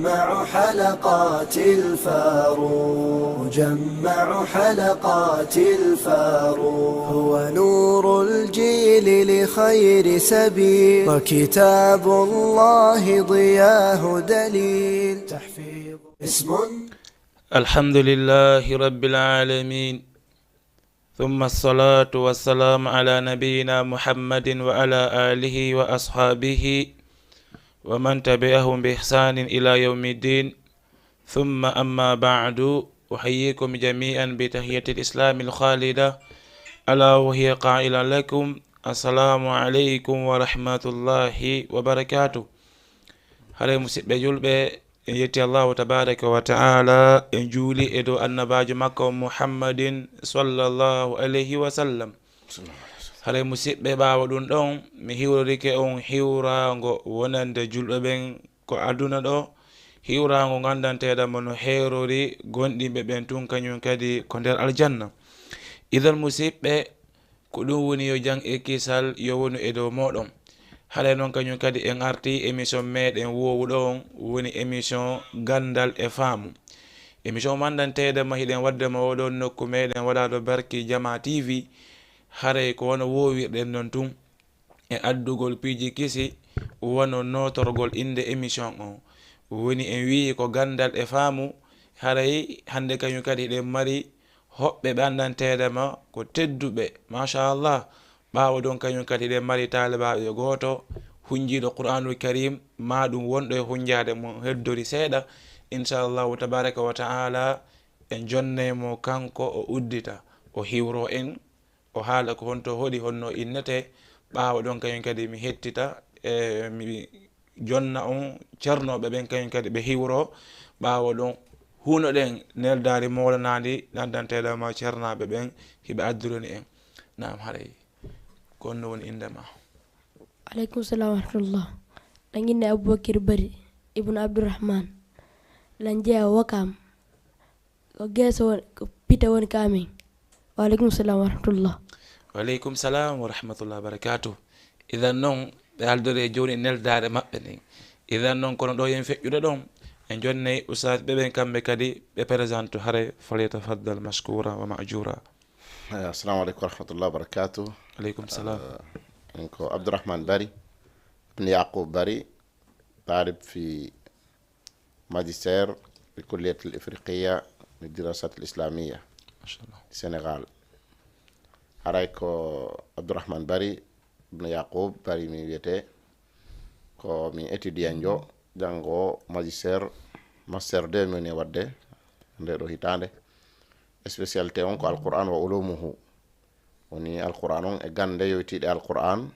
مجمع حلقات الفاروق هو نور الجيل لخير سبيل وكتاب الله ضياه دليل تحفيظ اسم. الحمد لله رب العالمين، ثم الصلاة والسلام على نبينا محمد وعلى آله وأصحابه ومن تبعهم بإحسان إلى يوم الدين. ثم أما بعد، أحييكم جميعا بتحية الإسلام الخالدة، ألا وهي قائلا لكم السلام عليكم ورحمة الله وبركاته. هذا مسيب جلبة يتي الله تبارك وتعالى إن جولي إدو النباج مكة محمد صلى الله عليه وسلم. hare musidɓe ɓawa ɗum ɗon mi hiwrorike on hiwrago wonande julɓe ɓen ko aduna ɗo, hiwrago gandanteɗamo no herori gonɗiɓe ɓen tun kañum kadi ko nder aljanna. idan musidɓe, ko ɗum woni yo jang e kisal yo woni e dow moɗon. haɗa noon kañum kadi en arti émission meɗen wowuɗo on woni émission gandal e faamu. émission mandanteɗamo hiɗen waddema oɗon nokku meɗen waɗaɗo Barki Jama TV. haray ko wono wowirɗen non tun e addugol piiji kisi wono notorgol inde émission o woni en wi ko gandal e faamu. haray hande kañum kadi ɗen mari hoɓɓe ɓe andanteɗema ko tedduɓe machallah. ɓawo ɗon kañum kadi ɗen mari talibaɓe goto hunjiɗo Qur'anul Karim, ma ɗum wonɗo e hunjade mo heddori seeɗa. inchallahu tabaraka wa ta'ala en jonnemo kanko o uddita o hiwro en o haala ko honto hoɗi honno innete. ɓawa ɗon kañum kadi mi hettita mi jonna on ceernoɓe ɓen kañum kadi ɓe hiwro. ɓawa ɗon hunoɗen neldari molanadi dandanteɗama ceernaɓe ɓen hiɓe addurani en. nam haray konno woni indema. aleykum salam warahmatullah. ɗanginne Aboubakir Bari ibnu Abdourahman lan jeeya wakam ko geeso woni ko pita woni kamin. waaleykum salam warahmatullah. waaleykum salam wa rahmatullah wa barakatuh. idan noon ɓe aldore joni neldare maɓɓe nden. idan noon kono ɗo yen feƴƴude ɗon en jonnayi ustad ɓeɓen kamɓe kadi ɓe présente hare falyatafaddal mashkura wa ma'jura. assalamu aleykum warahmatullah wa barakatuh. aleykum salam. ko Abdourahman Bari ibn Yaqub Bari, طالب في ماجستير بكلية الإفريقية للدراسات الإسلامية ما شاء الله السنغال. هرايكو Abdourahman Bari ibn Yaqub Bari mi wiyete ko mi étudiant jo jango master 2 mi woni wadde nde ɗo hitande. spécialité on ko alquran wa ulumuhu, woni alquran on e gande yowtiɗe alquran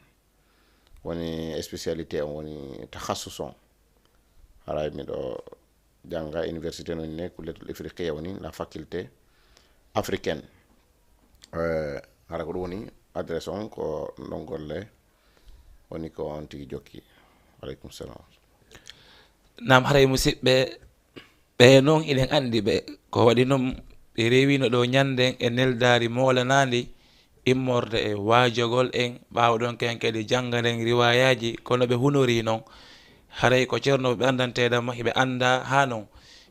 woni spécialité on, woni tahassus on. haray miɗo janga université no ne kulletul ifriqiya woni la faculté africaine. hara ko ɗum woni adresse on ko ndongolle woni ko on tigi jokki. aleykum salam. nam haray musidɓe ɓe noon iɗen andi ɓe ko waɗi noon ɓe rewino ɗo ñanden e neldari molanadi immorde e wajogol en. ɓawa ɗon ken kadi jangaren riwayaji kono ɓe hunori noon. haray ko ceernoɓe ɓe andanteɗama hiɓe anda ha noon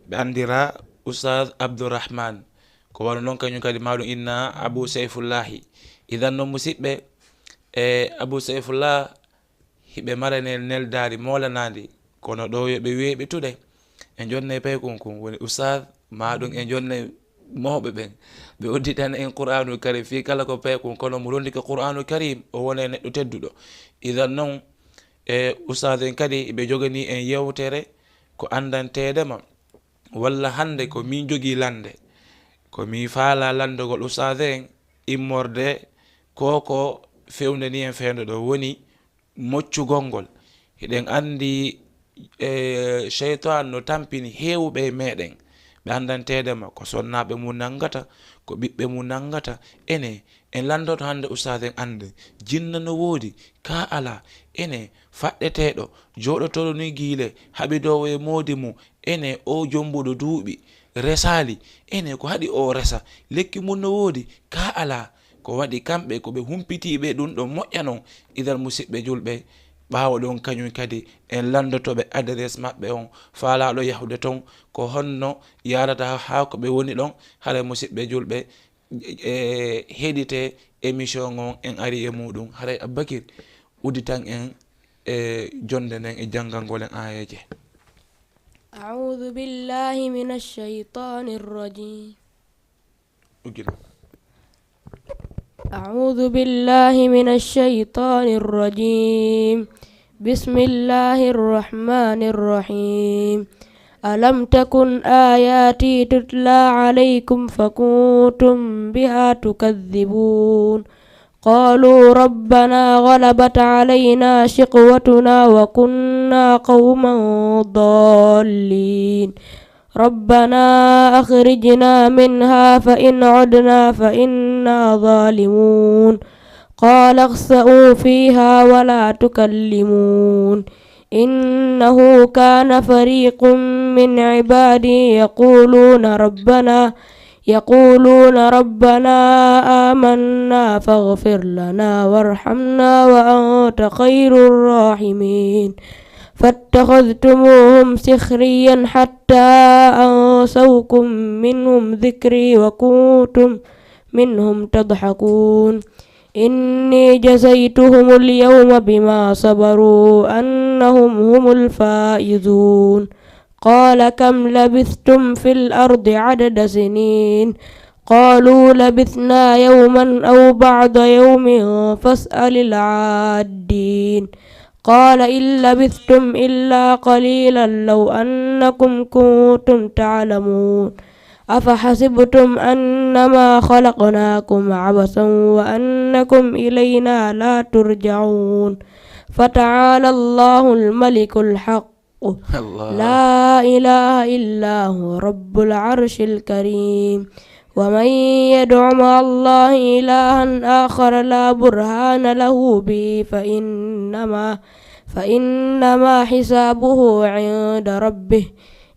ɓe andira oustad Abdourahman, ko wano noon kañum kadi maɗum inna Abou Seyfullahi. idan noon musidɓe e Abou Seyfullah hiɓe marane neldari molanadi kono ɗo yoɓe weeɓitude en jonne paykunkun woni oustad maɗum en jonne mawɓe ɓen ɓe udditana en Qur'anul Karim fi kala ko paykun kono mo rondike Qur'anul Karim o wone neɗɗo tedduɗo. idan noon e oustad en kadi ɓe jogani en yewtere ko andanteɗema walla hande ko min jogui lande ko mi faala landogol oustad en immorde koko fewnani en fewde ɗo woni moccugol ngol. hiɗen andi cheytan no tampini hewɓe meɗen ɓe andanteɗema ko sonnaɓe mum nangata, ko ɓiɓɓe mum nangata. ene en landoto hande oustad en ande jinna no woodi ka ala, ene faɗɗeteɗo joɗotoɗo ni guile haɓidowo e moodi mum, ene o jombuɗo duuɓi resali, ene ko haɗi o resa lekki mum no woodi ka ala. ko waɗi kamɓe ko ɓe humpitiɓe ɗum ɗo moƴƴa non. idan musidɓe julɓe ɓaawo ɗon kañum kadi en landotoɓe adresse maɓɓe on faalaɗo yahude ton ko honno yarata ha ko ɓe woni ɗon. haɗa musidɓe julɓe heɗite émission on en ari e muɗum. haɗay Aboubakir uditan en jonde nden e janggal ngol en ayeje. أعوذ بالله من الشيطان الرجيم. أعوذ بالله من الشيطان الرجيم. بسم الله الرحمن الرحيم. ألم تكن آياتي تتلى عليكم فكنتم بها تكذبون. قالوا ربنا غلبت علينا شقوتنا وكنا قوما ضالين. ربنا أخرجنا منها فإن عدنا فإنا ظالمون. قال اخسئوا فيها ولا تكلمون. إنه كان فريق من عبادي يقولون ربنا آمنا فاغفر لنا وارحمنا وأنت خير الراحمين. فاتخذتموهم سخريا حتى أنسوكم منهم ذكري وكنتم منهم تضحكون. إني جزيتهم اليوم بما صبروا أنهم هم الفائزون. قال كم لبثتم في الأرض عدد سنين؟ قالوا لبثنا يوما أو بعض يوم فاسأل العادين. قال إن لبثتم إلا قليلا لو أنكم كنتم تعلمون. أفحسبتم أنما خلقناكم عبثا وأنكم إلينا لا ترجعون. فتعالى الله الملك الحق لا إله إلا هو رب العرش الكريم. ومن يدع مع الله إلها آخر لا برهان له به فإنما حسابه عند ربه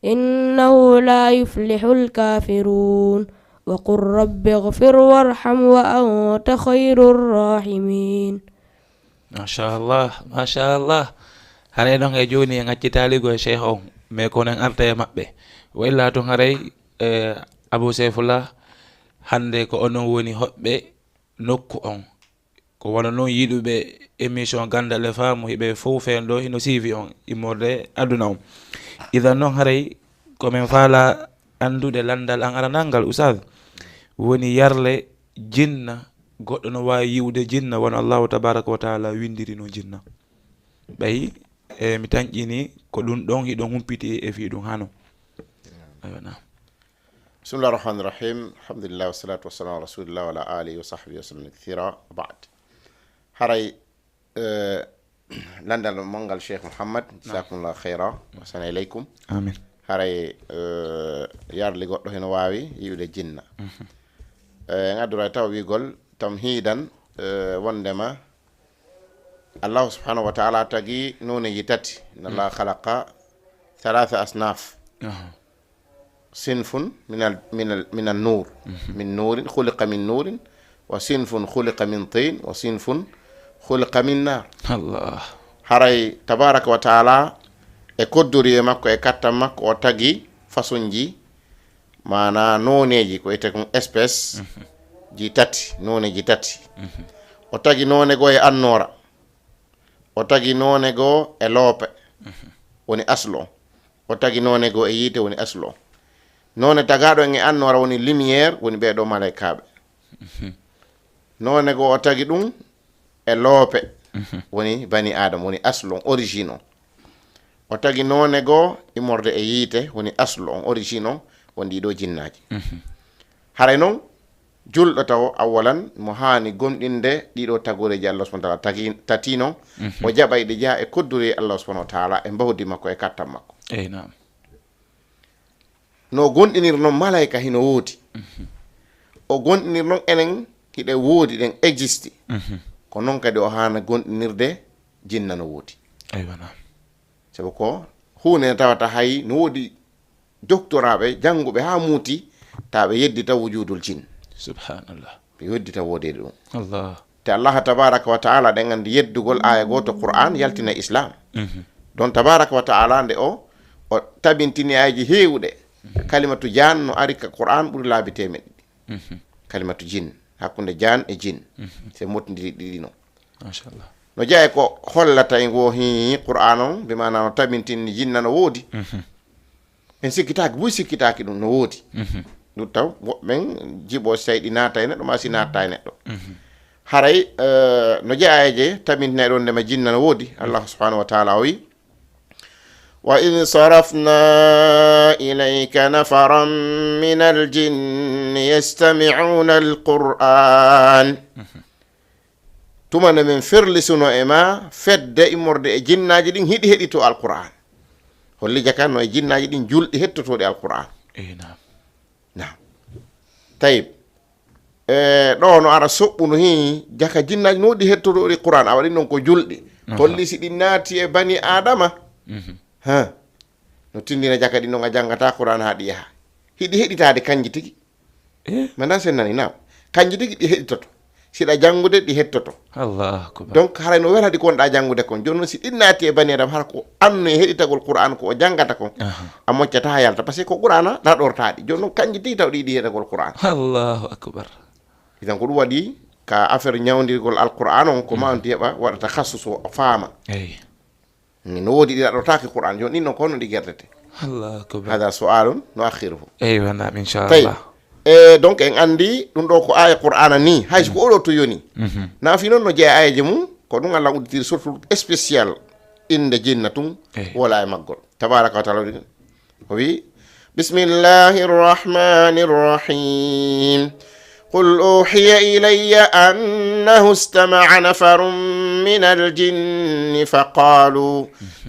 إنه لا يفلح الكافرون. وقل رب اغفر وارحم وأنت خير الراحمين. ما شاء الله ما شاء الله. haray ɗon e joni en accitaligo e cheikh on mais kono en arta e maɓɓe wa illa to haray Abou Seyfullah hande ko onon woni hoɓɓe nokku on ko wona noon yiɗuɓe émission gandal e faamu hiɓe fof fen ɗo hino siivi on immorde aduna on. idan noon haray komin faala andude landal an aranalngal oustad woni yarle jinna. goɗɗo no wawi yiwde jinna wona Allahu tabaraka wa taala windiri no jinna ɓayi mi tañƴini ko ɗum ɗon hiɗon humpiti e fi ɗum hano. bismillah rahmani rahim. alhamdulillah wassalatu wassalamu ala rasulillah wa ala alihi wa sahbihi wa sallam kathira. ba'd haray landal mongal cheikh mouhammad jazakumullah khayra wa sana ilaykum. amin. haray yarli goɗɗo heno wawi yiwde jinna gaddura taw wigol tamhidan wondema Allah subhanahu wa ta'ala tagi nuneji tati inna Allah khalaqa thalatha asnaf sinfun min an-nur min nurin khuliqa min nurin wa sinfun khuliqa min tin wa sinfun khuliqa min nar. Allah haray tabaraka wa ta'ala e kodduri e makko e kattam makko o tagi façon ji mana noneji ko ete kon espèce ji tati noneji tati. o tagi none go e annora, o tagi none go e loope woni aslo, o tagi none go e yiite woni aslo. none tagaɗo en e annora woni lumière woni ɓeɗo malaikaɓe. none go o tagi ɗum e loope woni bani adam woni aslo on origine on. o tagi none go immorde e yiite woni aslo on origine on woni ɗiɗo jinnaji. haray noon julɗo taw awalan mo hani gomɗinde ɗiɗo tagoreji Allah subhanahu wa ta'ala tati noon o jaɓay ɗi jaa e kodduri Allah subhanahu wa ta'ala e mbawdi makko e kattam makko. naam. no gonɗinir noon malaika hino woodi o gonɗinir noon enen hiɗe woodi ɗen existe ko noon kadi o hana gonɗinirde jinna no woodi. naam. sabu ko hunde tawata hay no woodi doctoraɓe jannguɓe ha muuti taɓe yeddita wujudul jin. subhanallah. ɓe yeddita wodede ɗum. Allah. te Allah tabaraka wa taala ɗen andi yeddugol aya goto qur'an yaltina islam don tabaraka wa taala nde o tabintini ayaji heewɗe kalimatu jan no ari ka qur'an ɓuri laabi temeɗe ɗiɗi kalimatu jin hakkunde jan e jin se mottidiri ɗiɗi no machallah no jeeya ko hollata e ngo hi qur'an on be mana no tabintini jinna no woodi en sikkitaki buy sikkitaki ɗum no woodi ɗum taw woɓɓen jiɓo seyɗi naata e neɗɗo ma si natta e neɗɗo haray no jeeyaje tabintinayi ɗon ndema jinna no woodi Allah subhanahu wa taala o wi وإذ صرفنا إليك نفرا من الجن يستمعون القرآن tumana min ferlisuno e ma fedde immorde e jinnaji ɗin hiɗi heɗito alquran holli jakanno e jinnaji ɗin julɗi hettotoɗe alquran nam tayib ɗo no ara soɓɓuno hi jaka jinnaji no ɗi hettotoɗe quran a waɗi ɗon ko julɗi holli si ɗi naati e bani adama ha no tindina jaka ɗi noon a janggata quran ha ɗi yaha hiɗi heɗitade kanji tigi manda sen nani nam kanji tigi ɗi heɗitoto siɗa janngude ɗi hettoto donc haray no welati konɗa janngude kon joni noon si ɗi naati e bani adam hara ko anno e heɗitagol qur'an ko o janggata kon a moccata ha yalta par ce que ko qur'ana ɗaɗortaɗi joni noon kanji tigi taw ɗiɗi heɗitagol qur'an allahu akbar itan ko ɗum waɗi ka affaire ñawdirgol alqur'an on ko ma on heɓa waɗata khassus o faama no woodi ɗi ɗaɗortaki qur'an joni ɗin noon ko no ɗi gerdete allahu akbar hada su'alun no akhiruhu eywa nam inchallah donc en andi ɗum ɗo ko aya qur'ana ni hayso ko oɗo to yoni naafi noon no jeeya ayaji mum ko ɗum Allah udditiri surtout spécial inde jinna tum wala e maggol tabaraka wa taala o wi bismillahi rrahmani rrahim قل أوحي إلي أنه استمع نفر من الجن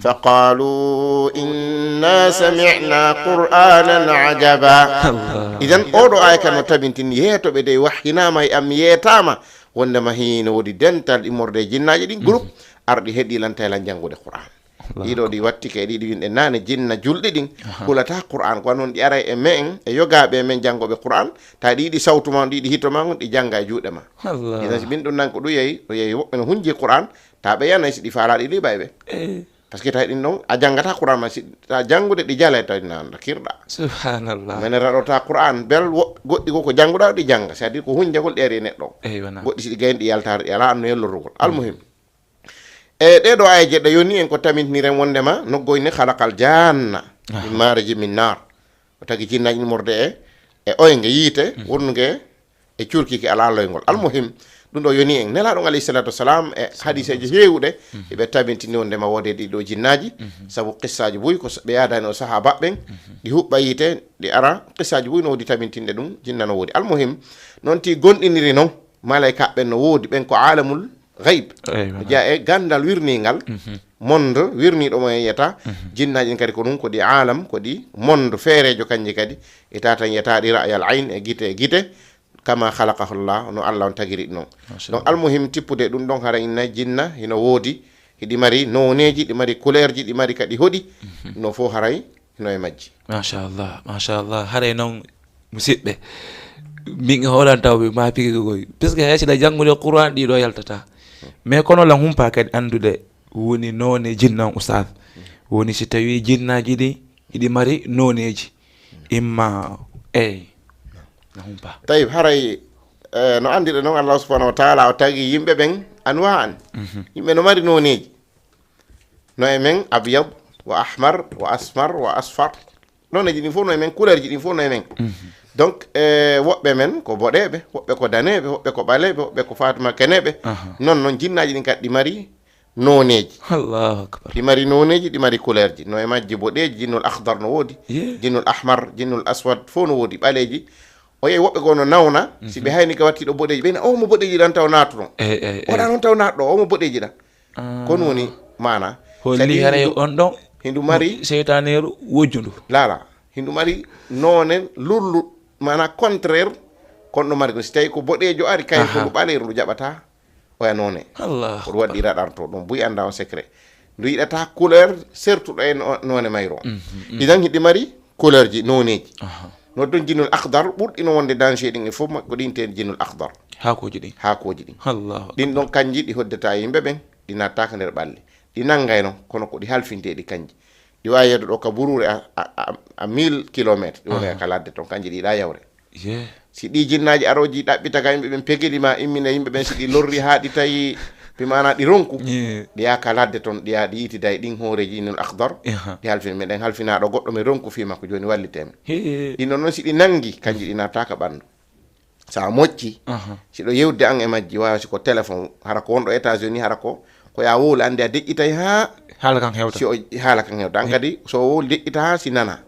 فقالوا إنا سمعنا قرآنا عجبا إذن أورو آية كانوا تبنتين يهتو بدي وحينا ما أم يتاما وندما هين ودي دنتال إمور دي جنة جدين جروب أردي هدي لانتايلان جانغو دي قرآن ɗiɗo ɗi watti kay ɗiɗi yimɓe nane jinna julɗi ɗin hulata qur'an ko noon ɗi ara e men e yogaɓe men janggoɓe qur'an ta ɗiɗi sawtu ma ɗiɗi hito ma ɗi jangga e juuɗe ma ina si min ɗum nan ko ɗum yeyi o yeyi woɓɓe no hunji qur'an ta ɓe yanay si ɗi faalaɗi liɓay ɓe par ce que tawi ɗin ɗon a janggata qur'an ma si ta janggude ɗi jale tawi nan kirɗa subhanallah mene raɗota qur'an bel goɗɗi ko jangguɗa ɗi jangga c'est à dire ko hunjagol ɗeeri e neɗɗo goɗɗi si ɗi gayni ɗi yaltare ɗi ala anno yellorugol almuhim ɗeɗo ayaje ɗe yoni en ko tamintiniren wondema noggoyne halakal janna min mareji min nar o tagi jinnaji morde e oyge yiite wonnugue e curkiki ala loygol almuhim ɗum ɗo yoni en nelaɗo alayhi salatu wassalam e hadiseji hewɗe eɓe tabintini wondema wode ɗiɗo jinnaji saabu qissaji boyi ko ɓe yadani o sahabaɓen ɗi huɓɓa yiite ɗi ara qissaji boyi no wodi tabintinde ɗum jinna no wodi almuhim noon ti gonɗiniri noon malaika ɓen no wodi ɓen ko alamul gayb jeeya e gandal wirningal monde wirniɗo mo yiyata jinnaji kadi ko ɗum ko ɗi alam ko ɗi monde feerejo kanji kadi e tatan yiyata ɗi ra'yal ayn e guite kama khalaqahullah no Allah on tagiri non donc almuhim tippude ɗum ɗon hara inna jinna hino woodi hiɗi mari noneji ɗi mari couleur ji ɗi mari kadi hoɗi no fo haray no e majji machallah haray noon musidɓe min hoɗan tawɓe ma pigi koy puisque haysiɗa janggude qur'an ɗiɗo yaltata mais kono lan humpa kadi andude woni none jinnan ustad woni si tawi jinnaji ɗi iɗi mari noneji imma na humpa tawi haray no andiɗe noon Allah subhanahu wa taala o tagi yimɓe ɓen anwa an yimɓe no mari noneji no e men abyad wa ahmar wa asmar wa asfar noneji ɗin fof no e men couleur ji ɗin fof no e men donc woɓɓe men ko boɗeɓe woɓɓe ko daneɓe woɓɓe ko ɓaleɓe woɓɓe ko fatuma keneɓe noon jinnaji ɗin kadi ɗi mari noneji allahu akbar ɗi mari noneji ɗi mari couleur ji no e majji boɗeji jinnol akhdar no woodi jinnol ahmar jinnol aswad fof no woodi ɓaleji o yeyi woɓɓe ko no nawna si ɓe hayni ka wattiɗo boɗeji ɓeyna omo boɗeji ɗan taw natuɗon oɗa noon taw natɗo omo boɗeji ɗan kono woni mana holli haray on ɗon hindu mari seytaneru wojjundu lala hindu mari none lurlu mana contraire kono mari ko si tawi ko boɗejo ari kay ko ɓaleru ndu jaɓata oya none ko waɗi raɗarto ɗum buy anda on secret ndu yiɗata couleur sertuɗo e none mayro idan hiɗi mari couleur ji noneji no don jinnol akhdar ɓurɗino wonde danger ɗin e fof ko ɗin ten jinnol akhdar haakoji ɗin Allah ɗin ɗon kanji ɗi hoddata yimɓe ɓen ɗi nattaka nder ɓalli ɗi nangayno kono ko ɗi halfinteɗi kanji ɗi wawi yeddo ɗo ka burure a 1000 kilométre ɗi woni ka ladde ton kanji ɗiɗa yawre si ɗi jinnaji aroji ɗaɓɓita ka yimɓe ɓen pegueɗima immina yimɓe ɓen si ɗi lorri ha ɗi tawi bi mana ɗi ronku ɗi yaka ladde ton ɗi yaɗi yitiday ɗin hooreji innol akhdar ɗi halfin meɗen halfinaɗo goɗɗo mi ronku fi makko joni wallitemi ɗinno noon si ɗi nangi kanji ɗi nattaka ɓandu sa mocci siɗo yewde an e majji wawa siko téléphone hara ko wonɗo États-Unis hara ko ya wowli andi a deƴƴitay ha haala kan hewta si o haala kan hewta an kadi so wowli deƴƴita ha si nana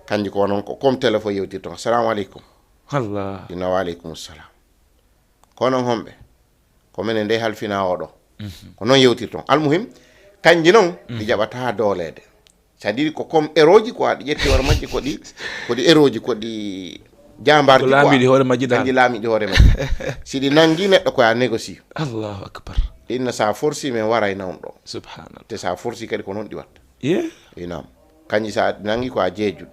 kanji ko noon ko comme téléphone yewtirto assalamu aleykum Allah dina wa aleykum salam kono homɓe ko minen nde halfina oɗo ko noon yewtirton almuhim kanji noon ɗi jaɓata doolede c'est à dire ko comme eroji quoi ɗi ƴetti hoore majji koɗi eroji koɗi jambarji laamiɗi hoore majji kanji laamiɗi hoore majji si ɗi nangi neɗɗo koya négocie Allahu akbar inna sa forci men waray nawon ɗo subhanallah te sa forci kadi ko noon ɗi watta inam kanji sa nangi ko a jeejuɗ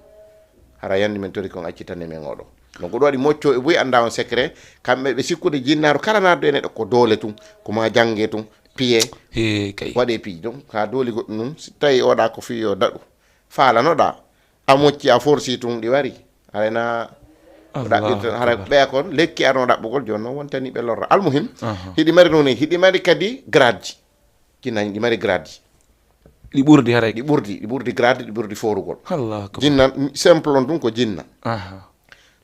hara yandi men tori kon accitane men oɗo donc ɗo waɗi mocco e boyi anda on secret kamɓe ɓe sikkude jinnaru kala naddo e neɗɗo ko doole tum koma jangge tum piye kay waɗe piiji donc ha dooli goɗɗum num si tawi oɗa ko fi yo daɗu falanoɗa a mocci a forci tum ɗi wari arena ɗaɓɓirta hara ɓeya kon lekki arno ɗaɓɓugol joni noon wontani ɓe lorra almuhim hiɗi mari noon hiɗi mari kadi grade ji jinnaji ɗi mari grade ji ɗi ɓurdi haray ɗi ɓurdi grade ɗi ɓurdi forugol Allah jinna simple on ɗum ko jinna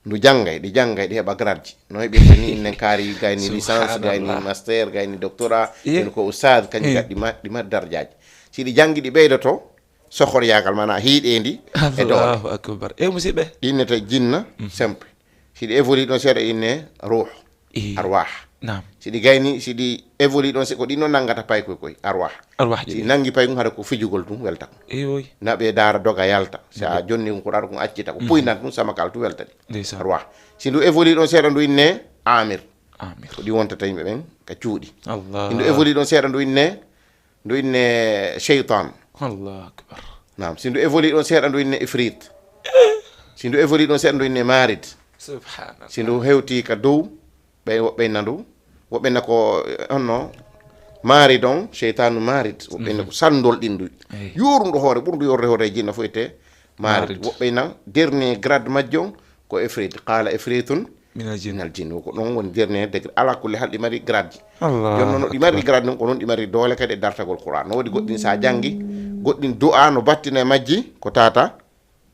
ndu jangay ɗi heɓa grade ji no heɓirta ni innen kaari gayni licence gayni master gayni doctorat en ko oustad kanji kadi ɗi mari dardiaji si ɗi jangi ɗi ɓeydoto sohor yagal mana hiiɗendi e Allahu akbar musidɓe innete jinna simple si ɗi évolue ɗon seeɗa inne ruh arwah si ɗi gayni si ɗi évolue ɗon ko ɗin noon nangata pay koy arwah si nangi pay kum haɗa ko fijugol tum welta ko naɓe dara doga yalta sa jonni ko ɗaɗa ko accita ko puynan tum samakal tum welta ɗi arwah si ndu évolue ɗon seeɗa ndu inne amir ko ɗi wontata yimɓe ɓen ka cuuɗi ndu évolue ɗon seeɗa ndu inne cheytan Allahu akbar nam si ndu évolue ɗon seeɗa ndu inne ifrit si ndu évolue ɗon seeɗa ndu inne marid subhanallah si ndu hewti ka dow ɓe woɓɓenna ndu woɓɓenna ko onno maari don cheytanu marid woɓɓenna ko sandol ɗindu yurumɗo hoore ɓurdu yorde hoore jinna fo ete marid woɓɓenna dernier grade majjon ko ifrit qala ifritun minal jinn ko ɗon woni dernier degré ala kulli hal ɗi mari grade ji jonnon no ɗi mari grade noon ko noon ɗi mari doole kadi e dartagol qouran no waɗi goɗɗin sa jangi goɗɗin du'a no battina e majji ko tata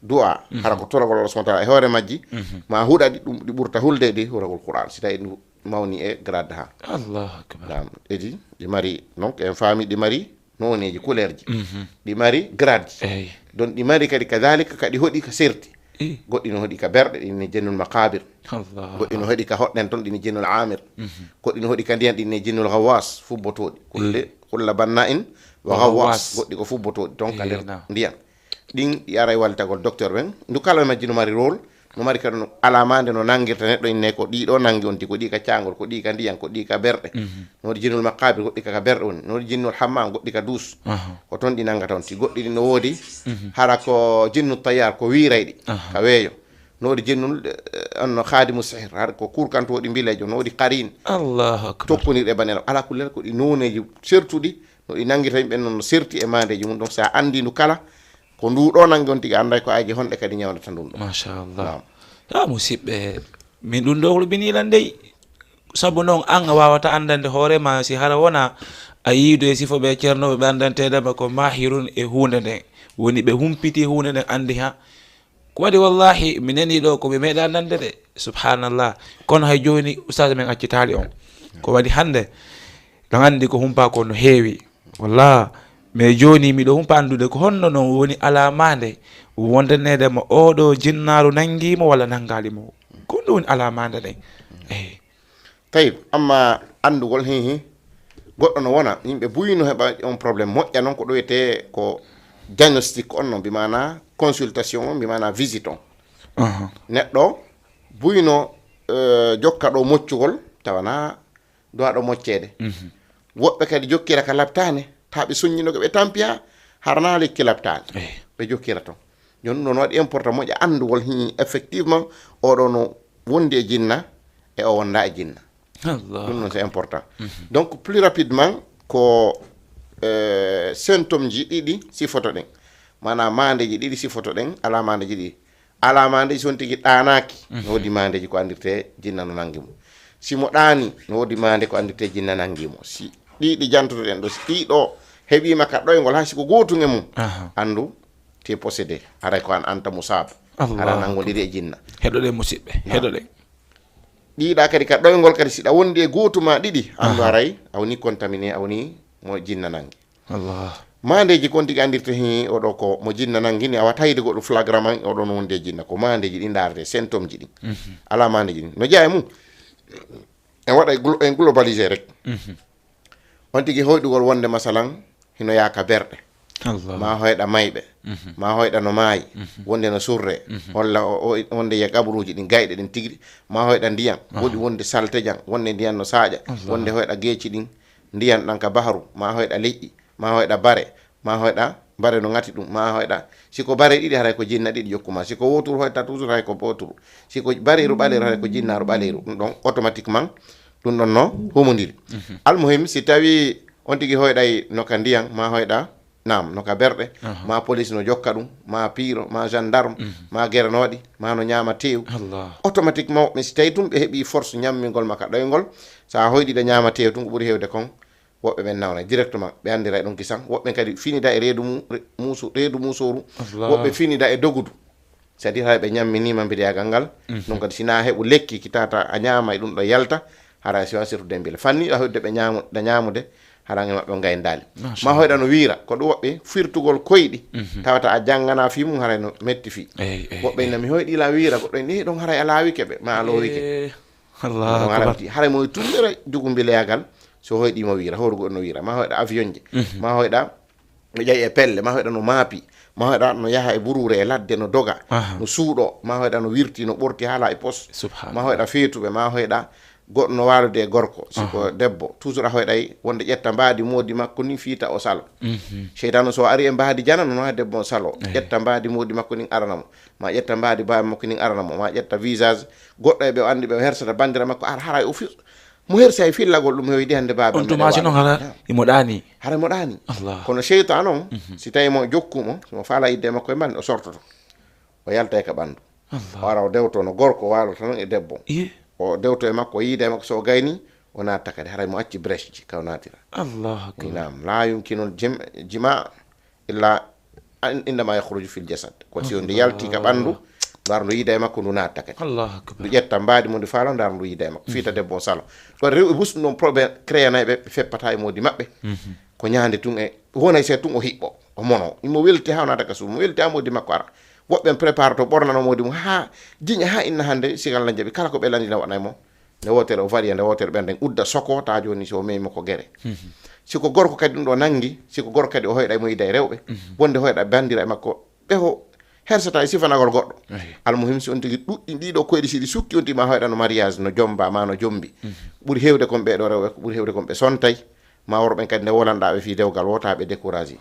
du'a hara ko toragol Allah subhanahu wa ta'ala e hoore majji ma huɗaɗi ɗum ɗi ɓurta hulde ɗi huragol qouran si tawi ɗum mawni e grade ha Allahu akbar ɗi ɗi mari donc en faami ɗi mari noneji couleur ji ɗi mari grade ji don ɗi mari kadi kadalika kadi hoɗi ka serti goɗɗi no hoɗi ka berɗe ɗini jennul maqabir goɗɗi no hoɗi ka hoɗɗen toon ɗini jennul amir goɗɗi no hoɗi ka ndiyan ɗini jennul gawas fubbotoɗi kulla banna in wa gawas goɗɗi ko fubbotoɗi donc ka nder ndiyan ɗin ɗi ara e wallitagol docteur ɓen ndu kala majji no mari rôle no mari kadi alamande no nangirta neɗɗo inne ko ɗiɗo nangi on ti ko ɗi ka cangol ko ɗi ka ndiyan ko ɗi ka berɗe no waɗi jinnul maqabir goɗɗi ka berɗe woni no waɗi jinnul hammam goɗɗi ka dus ko toon ɗi nangata on ti goɗɗi ɗi no woodi hara ko jinnu tayyar ko wiiray ɗi ka weeyo no waɗi jinnul onno khadimu sihir hara ko kurkantoɗi mbilejo no waɗi qarin Allahu akbar tokkonirɗe banela ala kullel ko ɗi noneji sertuɗi no ɗi nangirta yimɓe noon no serti e mandeji mum donc sa andi ndu kala ko nduɗo nangi on tigi anday ko aji honɗe kadi ñawnata ɗum ɗo machallah musidɓe min ɗum ɗo binilan dey sabu noon an a wawata andande hoorema si hara wona a yiido e sifo ɓe ceernoɓe ɓe andantedema ko mahirun e hunde nden woni ɓe humpiti hunde nden andi ha ko waɗi wallahi mi nani ɗo koɓe meeɗa andande de subhanallah kono hay joni ustade men accitali on ko waɗi hande ɗo andi ko humpa ko no heewi wallah mais joni miɗo humpa andude ko honno noon woni alamande wondanedema oɗo jinnaru nangimo walla nangalimo ko ɗum woni alamande ɗen tayib amma andugol hihi goɗɗo no wona yimɓe buyino heɓa on probléme moƴƴa noon ko ɗo wiyete ko diagnostic on noon mbimana consultation on mbimana visite on neɗɗo buyino jokka ɗo moccugol tawana duwa ɗo moccede woɓɓe kadi jokkira ka labtane taɓe soññinoɓe ɓe tampiya harana lekki labtane ɓe jokkira ton jon non waɗi important moƴƴa andugol hi effectivement oɗo no wondi e jinna e o wonda e jinna. ɗum noon c'est important. Donc plus rapidement ko symptôme ji ɗiɗi sifoto ɗen, mana mandeji ɗiɗi sifoto ɗen, alamandeji ɗiɗi. Alamandeji son tigi ɗanaki no wodi mandeji ko andirte jinna no nangimo, simo ɗani no wodi mande ko andirte jinna nangimo. Si ɗiɗi jantoto ɗen ɗo, si ɗiɗo heɓima ka ɗoygol ha siko gotum e mum andu te possédé, haray ko an anta musab, ara nangoliri e jinna. heɗoɗe musidɓe, heɗoɗe ɗiɗa kadi ka ɗoygol kadi siɗa wondi e gotuma ɗiɗi andu haray awni contaminé, awni mo jinna nangi. Mandeji kon tigi andirte hi oɗo ko mo jinna nangini awa tawide goɗɗo flagrant oɗo no wondi e jinna, ko mandeji ɗi darde symptôme ji ɗi. Ala mandeji ɗi no jeeya mum en waɗa en globalisé rek. On tigi hoyɗugol wonde masalan hino yaaka berɗe, ma hoyɗa mayɓe, ma hoyɗa no maayi, wonde no surre, walla wonde ye gabruji ɗin gayɗe ɗin tigri, ma hoyɗa ndiyam, woɗi wonde saltejan, wonde ndiyam no saaƴa, wonde hoyɗa geeci ɗin ndiyam ɗan ka baharu, ma hoyɗa leƴƴi, ma hoyɗa bare, ma hoyɗa bare no ngati ɗum, ma hoyɗa siko bare ɗiɗi haray ko jinna ɗiɗi jokkuma, siko woturu hoyta toujours hay ko boturu, siko bareru ɓaleru haray ko jinnaru ɓaleru. ɗum ɗon automatiquement ɗum ɗon no humodiri. Almuhim si tawi on tigi hoyɗay noka ndiyam, ma hoyɗa nam noka berɗe, ma police no jokka ɗum, ma piiro, ma gendarme, ma guernoɗi, ma no ñama tew, automatiquement mi si tawi tum ɓe heeɓi force ñammigol maka ɗoygol, sa hoyɗiɗa ñama tew tum ko ɓuuri hewde kon woɓɓe ɓen nawna directement ɓe andira ɗum kisan. Woɓɓe kadi finida e reedu musoru, woɓɓe finida e dogudu, c'est à dire hay ɓe ñamminima mbiɗayagal ngal. ɗum kadi sina heɓu lekki kitata a ñama e ɗum ɗo yalta, hara siwa surtout dembile fanniɗo hoyde ɓe ñamude harange maɓɓe gayndali. Ma hoyɗa no wiira ko ɗum woɓɓe firtugol koyɗi tawata a janggana fi mum haray no metti fi. Woɓɓe nami hoyɗila wiira goɗɗo ni ɗon haray ala wikeɓe ma alo wike haray mo tumbira jugumbileyagal so hoyɗimo wiira howru goɗɗo no wiira. Ma hoyɗa avion je, ma hoyɗa no ƴayi e pelle, ma hoyɗa no maapi, ma hoyɗa no yaha e burure e ladde no doga, no suuɗo, ma hoyɗa no wirti no ɓorti haala e pos, ma hoyɗa feetuɓe, ma hoyɗa goɗɗo no walude e gorko siko debbo toujours a hoyɗay wonde ƴetta mbaadi modi makko ni fiita o salo. Cheytanu so ari e mbaadi jana no ha debbo o salo, ƴetta mbaadi modi makko nin aranamo, ma ƴetta mbaadi baaba makko nin aranamo, ma ƴetta visage goɗɗo e ɓe andi ɓe hersata bandira makko ar haray o mo hersa e fillagol ɗum hewiɗi hande baaba on to maji non hara imo ɗani haray mo ɗani. Kono cheytan on si tawi mo jokkumo mo faala idde makko e bande o sortoto o yalta e ka ɓandu o ara o dewto no gorko waloto non e debbo o dewto e makko o yiida e makko so gayni o natta kadi haray mo acci brèche ji kaw natira. Nam la yumkinu jima illa indama yakhruju fil jasad, ko si nde yalti ka ɓandu ndar ndu yiida e makko ndu natta kadi ndu ƴetta mbaadi mo ndu faala ndar ndu yiida e makko fiita debbo o salo. Ɗon rewɓe busɗum ɗon probléme créanaɓe ɓe feppata e modi maɓɓe ko ñande tun e wonay se tun o hiɓɓo o mono imo welti ha nata ka suudu mo welti ha modi makko ara woɓɓe prépare to ɓornano modi mum ha jiña ha inna hande sigal la jaɓi kala ko ɓe landina waɗanay mo nde wotere o varie nde wotere ɓerden udda soko ta joni so memi ko guere. Siko gorko kadi ɗum ɗo nangi, siko gorko kadi o hoyɗa mo yida e rewɓe wonde hoyɗa bandira e makko ɓe ho hersata e sifanagol goɗɗo. Almuhim si on tigi ɗuɗɗi ɗiɗo koyɗi siɗi sukki on tima hoyɗa no mariage no jomba ma no jombi ɓuuri hewde kon ɓeɗo rewɓe ko ɓuuri hewde kon ɓe sontay ma worɓe kadi nde wolanɗaɓe fi dewgal wotaɓe découragé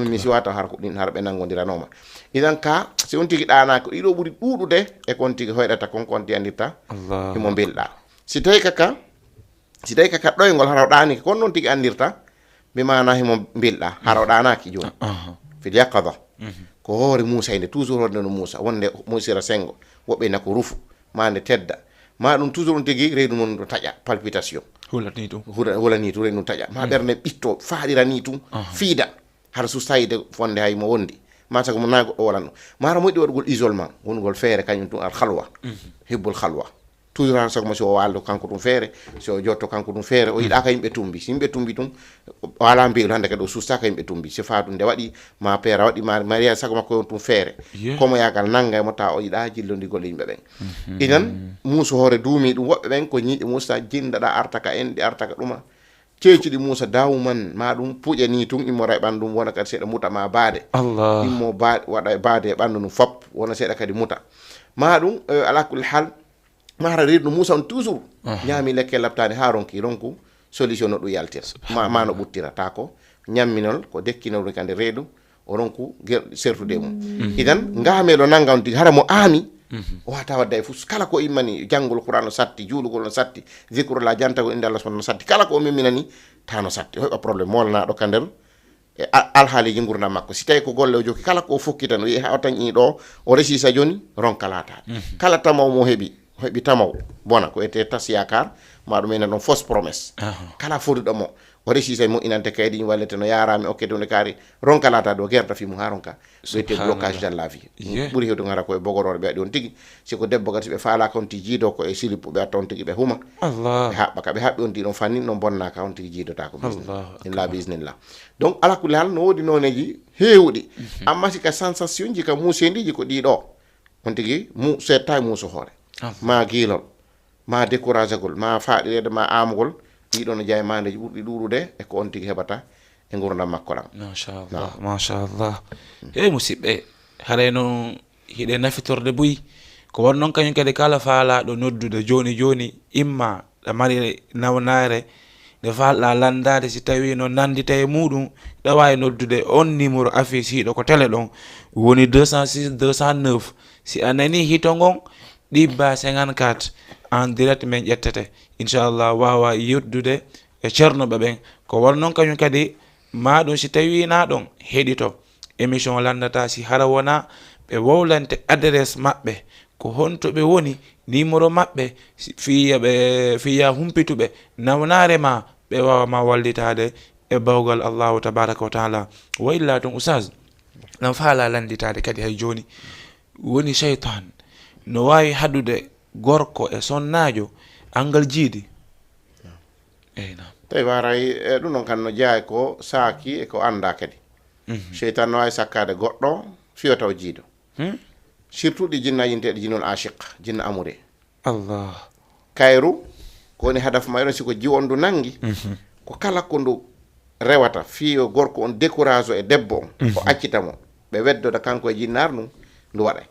mi si wata har ko ɗin har ɓe nanggodiranoma. Idan ka si on tigi ɗanaka ɗiɗo ɓuuri ɗuɗude e kon tigi hoyɗata kon konti andirta imo belɗa. Si tawi kaka ɗoygol haraw ɗaniki kon noon tigi andirta mi mana himo belɗa haraw ɗanaki joni fil yaqada ko hoore Moussa inde toujours wonde no Moussa wonde Moussira sengo woɓɓe nako rufu ma nde tedda ma ɗum toujours on tigi reedu mum ɗo taƴa palpitation hulani tum reedu taƴa ma ɓernde ɓitto faaɗirani tum fiida har sustayde fonde hay mo wondi ma sago mo nayi goɗɗo wolanno mara moƴƴi waɗugol isolement wongol feere kañum tum al khalwa hibbul khalwa toujours har sago mo so o waldo kanko ɗum feere so jotto kanko ɗum feere o yiɗaka yimɓe tumbi si yimɓe tumbi tum wala mbiyol hande kadi o sustaka yimɓe tumbi si fa ɗum nde waɗi ma père waɗi mariage sago makko yon tum feere komo yagal nangga mo ta o yiɗa jillodigol yimɓe ɓen. Idan Moussa hoore duumi ɗum woɓɓe ɓen ko ñiiƴe Moussa jindaɗa artaka en ɗi artaka ɗuma ceeci ɗi Moussa dawman ma ɗum puƴe ni tum immora e ɓandu wona kadi seeɗa muta ma baade immo waɗa e baade e ɓandu no fop wona seeɗa kadi muta ma ɗum ala kulli hal mara reedu Moussa on toujours ñaami lekke labtani ha ronku solution no ɗum yaltira ma no ɓuttira ta ko ñamminol ko dekkinol kande reedu onon ku sertude mum idan ngameɗo nanga on tigi hara mo aami o wata wadda e fof kala ko immani janngol Qur'an no satti juulugol no satti zicrullah jantago inde Allah subhanahu no satti kala ko o memminani ta no satti o heɓa probléme molanaɗo ka nder alhaaliji gurdam makko si tawi ko golle o joki kala ko o fokki tan o yehi ha o tañi ɗo o resisa joni ronka laatade kala tamaw mo heɓi tamaw bona ko ete tas yakar maɗum ene ɗon fausse promesse kala foduɗo mo o resisa mo inante kaydi wallete no yarami okke donde kaari ronka laatade o gerta fimo ha ronka wiyete blocage dans la vie ɓuuri hewde gara koye bogorore ɓe waɗi on tigui siko debbo gati ɓe faalaka on tigui jiido ko e silipu ɓe watta on tigui ɓe huma ɓe haɓɓa ka ɓe haɓɓi on tigui ɗon fanni non bonnaka on tigui jiidota ko illa bisnillah donc ala kulli hal no woodi noneji heewɗi amma sika sensation ji ka musendiji ko ɗiɗo on tigui setta e muuso hoore ma guilol ma découragé gol ma faaɗirede ma amugol ɗiɗo no jeeya mandeji ɓurɗi ɗuuɗude e ko on tigui heɓata e gurdam makko ɗam machallah hey musidɓe haray noon hiɗe nafitorde buyi ko won noon kañum kadi kala faalaɗo noddude joni imma ɗa mari nawnare nde falɗa landade si tawi no nandita e muɗum ɗa wawi noddude on numéro affiche hiɗo ko télé ɗon woni 206 209 si a nani hito ngon ɗibba 54 en direct men ƴettete inchallah wawa yettude e ceernoɓe ɓen ko won noon kañum kadi maɗum si tawi na ɗon heɗito émission landata si hara wona ɓe wowlante adresse maɓɓe ko honto ɓe woni numéro maɓɓe fiya humpituɓe nawnare ma ɓe wawama wallitade e bawgal allahu tabaraka wa taala wa illa tun usage ɗan faala landitade kadi hay joni woni cheytan no wawi hadude gorko e sonnajo angal jiidi eyna tawi waray ɗum noon kan no jeeya ko saaki e ko anda kadi cheytan no wawi sakkade goɗɗo fiyo taw jiido surtout ɗi jinnaji yinteɗe jinnol achiq jinna amouré allah kayru ko woni hadaf ma ɗon siko jiwon ndu nangi ko kala ko ndu rewata fiyo gorko on décourage e debbo on o accitamo ɓe weddoda kanko e jinnar ndu ndu waɗay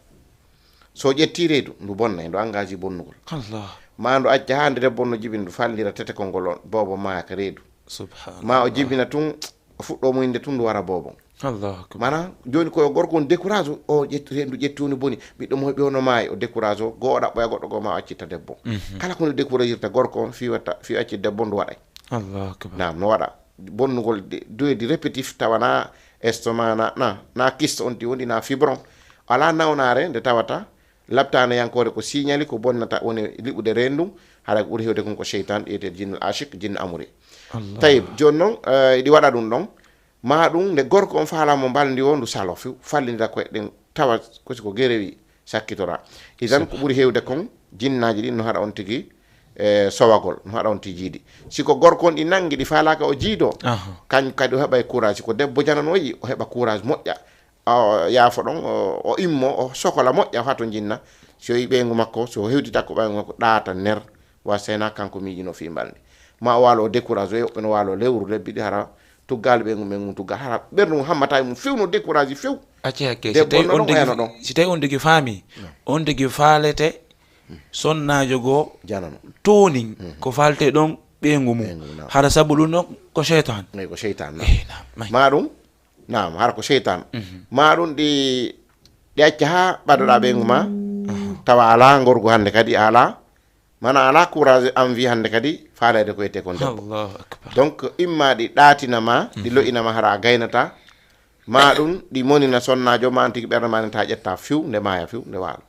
so ƴetti reedu ndu bonnay ndu engage bonnugol allah ma ndu acca ha nde debbo no jibina ndu fallira tete kongol on bobo mayaka reedu subhanallah ma o jibina tun o fuɗɗo muyinde tun ndu wara bobo allah mana joni koyo gorko on décourage o ndu ƴettuni boni ɓiɗɗo mo heɓi ono maayi o décourage o goo ɗaɓɓoya goɗɗo goo ma o accitta debbo kala ko ndu décourage irta gorko on fi acci debbo ndu waɗay allah nam no waɗa bonnugol doydi répétif tawana estomac na kiste on ti woni na fibron ala nawnare nde tawata labtane yankore ko signali ko bonnata woni liɓude rendum haɗa ko ɓuuri hewde kon ko cheytan ɗiyete jinne achique jinne amouré tawi joni noon ɗi waɗa ɗum ɗon ma ɗum nde gorko on faalamo mbaldi o ndu salo few fallidira koye ɗen tawa kosi ko guerewi sakkitora idan ko ɓuuri hewde kon jinnaji ɗin no haɗa on tigui sowagol no haɗa on ti jiidi siko gorko on ɗi nangi ɗi faalaka o jiido kañum kadi o heɓa courage siko debbo jananoyi o heɓa courage moƴƴa yaafo ɗon o immo o sokola moƴƴa ha to jinna so yi ɓeygu makko so hewtita ko ɓeygu makko ɗaata ner wa sena kanko miijino fi mbaldi ma o waalo o décourage o yoɓɓe no waalo lewru lebbi ɗi hara tuggal ɓeygu men mum tuggal hara ɓerndu hammata mum few no décourage few acci hakke si tawi on tigi faami on tigi faalete sonnajo goo janano toni ko falte ɗon ɓeygu mum hara sabu ɗum ɗon ko cheytan ko cheytan ma ɗum nam hara ko cheytan ma ɗum ɗi acca ha ɓadoɗa ɓeygu ma tawa ala gorgo hande kadi ala mana ala courage envie hande kadi faalede ko yette kon debbo donc imma ɗi ɗatinama ɗi loƴinama hara a gaynata ma ɗum ɗi monina sonnajo ma tigi ɓerde ma neta ƴetta few nde maya few nde waalo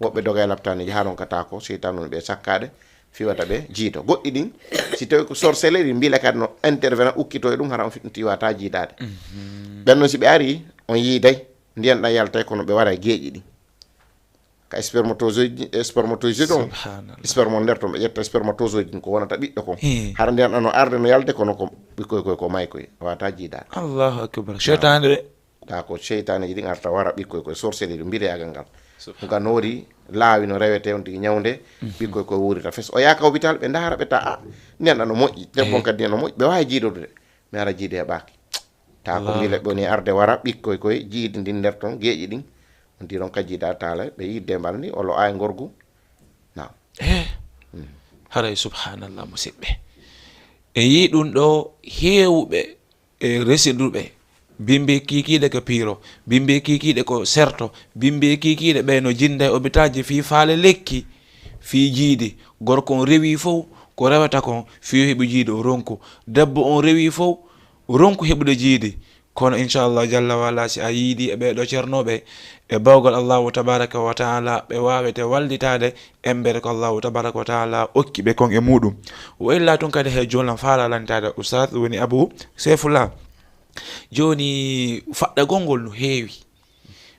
woɓɓe doga e laptaneji ha ronkata ko cheytan on ɓe sakkade fiwata ɓe jiido goɗɗi ɗin si tawi ko sorcellerie ɗi mbila kadi no intervenant ukkito e ɗum hara on tiwata jiidade ɓen noon si ɓe ari on yiiday ndiyan ɗan yaltay kono ɓe waɗa e geeƴi ɗi ka spermatozoïde on sperme nder ton ɓe ƴetta spermatozoïde ɗin ko wonata ɓiɗɗo kon hara ndiyan ɗan no arde no yalde kono ko ɓikkoy koy ko may koy wata jiidade allahu akbar cheytane ɗe da ko cheytaneji ɗin arta wara ɓikkoy koye sorcellerie ɗi mbileyagal ngal nga noori laawi no rewete on tigi ñawde ɓikkoy koye wurita fes o yaaka hôpital ɓe daara ɓe ta ndiyan ɗan no moƴƴi debbon kadi no moƴƴi ɓe wawi jiidodude mi ara jiide heɓaki ta ko mbile ɓe woni arde wara ɓikkoy koye jiidi ndin nder ton geeƴi ɗin on ti ɗon kajjiɗa taala ɓe yidde mbalni olo ay gorgu nam haray subhanallah musidɓe en yi ɗum ɗo heewɓe e residuɓe bimbe kikiɗe ko piiro, bimbe kikiɗe ko serto, bimbe kikiɗe ɓe no jinda e hôpital ji fi faale lekki fi jiidi. Gorko on rewi fof ko rewata kon fi heɓu jiidi o ronku, debbo on rewi fof ronku heɓude jiidi. Kono inchallah jalla wala si a yiidi e ɓeɗo ceernoɓe e bawgol Allahu tabaraka wa taala ɓe wawete wallitade embere ko Allahu tabaraka wa taala okki ɓe kon e muɗum. O illa tun kadi he jolam faala lantade oustad woni Abou Seyfullah. Joni faɗɗe gongol no heewi,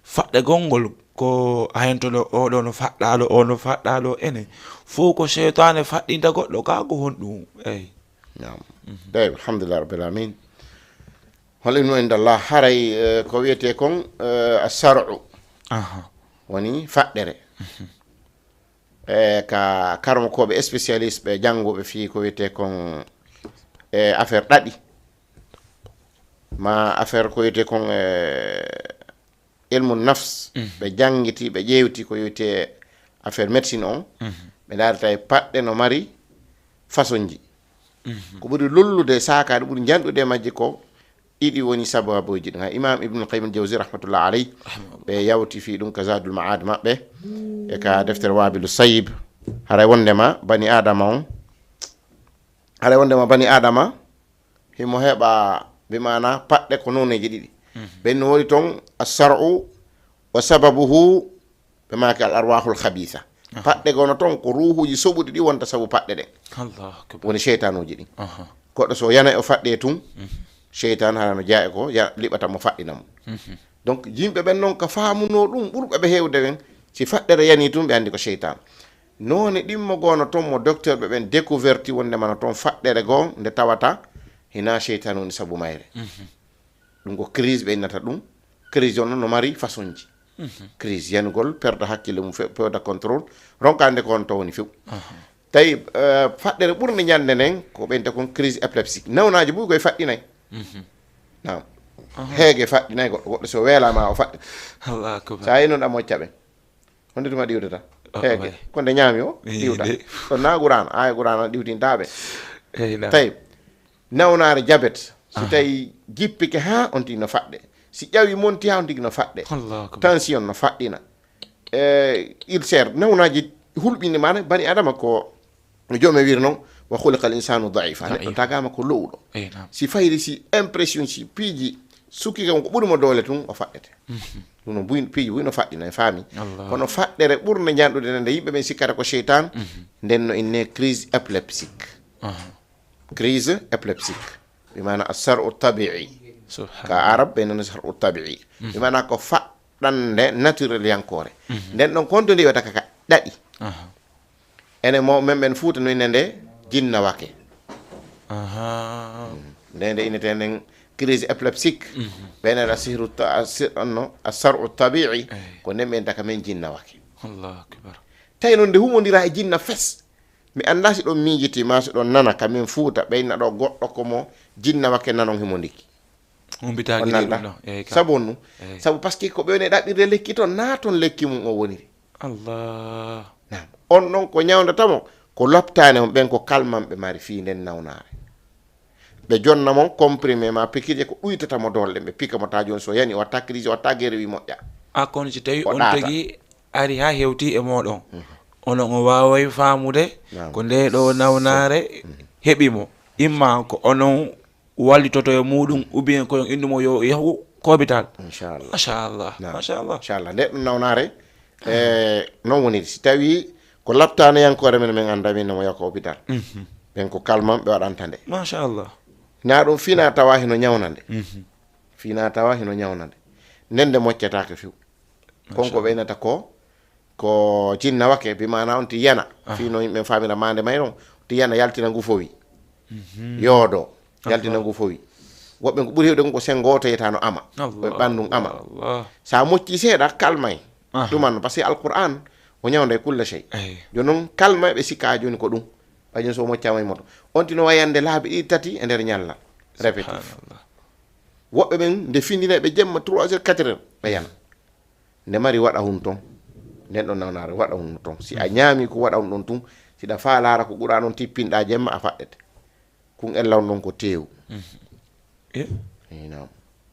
faɗɗe gongol ko hentoɗo oɗo no faɗɗaɗo o no faɗɗaɗo ene fof ko cheytane faɗɗinta goɗɗo ka ko honɗum. Eyi eyi alhamdulillah rabbil alamin. holino en Allah haray ko wiyete kon as-sar'u woni faɗɗere ka karmo koɓe spécialiste ɓe janngoɓe fi ko wiyete kon affaire ɗaɗi ma affaire ko wiyete kon ilmu nafs ɓe jangiti ɓe ƴewti ko wiyete affaire médecine on ɓe darata e paɗɗe no mari façon ji ko ɓuri lollude sakade ɓuri janɗude majji ko ɗiɗi woni sababuji ɗin. Imam Ibnul Qayyim al-Jawzi rahmatullah alayhi ɓe yawti fi ɗum ka Zadul Ma'ad maɓɓe e ka deftere Wabilu Sayyib. haray wondema bani adama himo heɓa bi mana paɗɗe ko noneji ɗiɗi ɓen no woni toon as-sar'u wa sababuhu ɓe maki al arwahul khabitha. paɗɗe gono toon ko ruhuji soɓuɗi ɗi wonta sabu paɗɗe ɗen woni cheytanuji ɗin. goɗɗo so yana o faɗɗe tun cheytan harano jaa e ko liɓata mo faɗɗina mo. donc yimɓe ɓen noon ko faamuno ɗum ɓurɓe ɓe heewde ɓen si faɗɗere yani tun ɓe andi ko cheytan. none ɗimmo gono toon mo docteur ɓe ɓen découverti wondema no toon faɗɗere goo nde tawata hina cheytan woni sabu mayre. ɗum ko crise ɓe innata ɗum. crise on no mari façon ji. crise yanugol perde hakkille mum pewda contrôle ronkande ko on to woni few. tawi faɗɗere ɓurde ñande nden ko ɓente kon crise épileptique nawnaji ɓuuri koye faɗɗinayi. nam heege faɗɗinayi goɗɗo so weelama o faɗɗi sa yi noon ɗa mocca ɓen honde tuma ɗiwdata heege konde ñaami o ɗiwta ɗon na gurano aya gurano ɗiwtintaɓe. tawi nawnare diabète si tawi jippike ha on tigi no faɗɗe, si ƴawi monti ha on tigi no faɗɗe, tension no faɗɗina, ulcère nawnaji hulɓinde mana bani adama ko no joomi wir noon wa khuliqa al-insanu da'ifa. neɗɗo tagama ko lowɗo si fayri si impression si piiji sukki kam ko ɓurimo doole tun o faɗɗete. ɗum no piiji buy no faɗɗina e faami. kono faɗɗere ɓurde janɗude nde yimɓe ɓen sikkata ko cheytan nden no inne crise épileptique. crise épileptique bimana as-sar'u tabi'i ka arab ɓe noon sar'u tabi'i bimana ko faɗɗande naturel yankore. nden ɗon konto ndi wiyata kaka ɗaɗi ene mo men ɓen fuuta no inne nde jinna wake. nde inete nden crise épileptique ɓene ɗa sihru as-sar'u tabi'i ko nden ɓen taka men jinna wake. tawi noon nde humodira e jinna fes mi anda si ɗon miijiti ma si ɗon nana kamin fuuta ɓeyna ɗo goɗɗo komo jinna wakke nanon himodiki on nanda sabu nu sabu par ce que ko ɓewne ɗaɓɓirde lekki toon na toon lekki mum o woniri. nam on ɗon ko ñawdatamo ko loptane on ɓen ko kalman ɓe mari fi nden nawnare ɓe jonna mon comprimé ma pikirje ko ɗuytatamo dolɗe ɓe pika mo ta joni so yani o watta crise o watta guére wi moƴƴa. a kono si tawi on tagui ari ha hewti e moɗon onon o waway faamude ko nde ɗo nawnare heɓimo imma ko onon wallitoto e muɗum ou bien koyon indumo yo yahu hôpital. inchallah nde ɗum nawnare non woniri si tawi ko laptano yankore men min anda min nomo yaha ko hôpital ɓen ko kalmam ɓe waɗanta nde machallah na ɗum fina tawa hino ñawnande fina tawa hino ñawnande nden nde moccatake few konko ɓeynata ko jinna wake bi mana on ti yana fino yimɓe famira mande may non ti yana yaltina ngu fowi yoodo yaltina ngu fowi woɓɓe ko ɓuri hewde ko sengoto yetano ama ɓandum ama sa mocci seeɗa kalmay ɗumanno par ce que alquran o ñawda e kulle chey joni noon kalma ɓe sikka joni ko ɗum ɓaƴon so moccama e moto on tino wayande laabi ɗiɗi tati e nder ñalla répétif woɓɓe ɓen nde findine ɓe jemma 3 heures 4 heures ɓe yana nde mari waɗa hun toon nden ɗon nawnare waɗa hun toon si a ñaami ko waɗa hun ɗon tun siɗa fa laara ko ɓuura noon tippinɗa jemma a faɗɗete kun ellaw ɗon ko teewu nam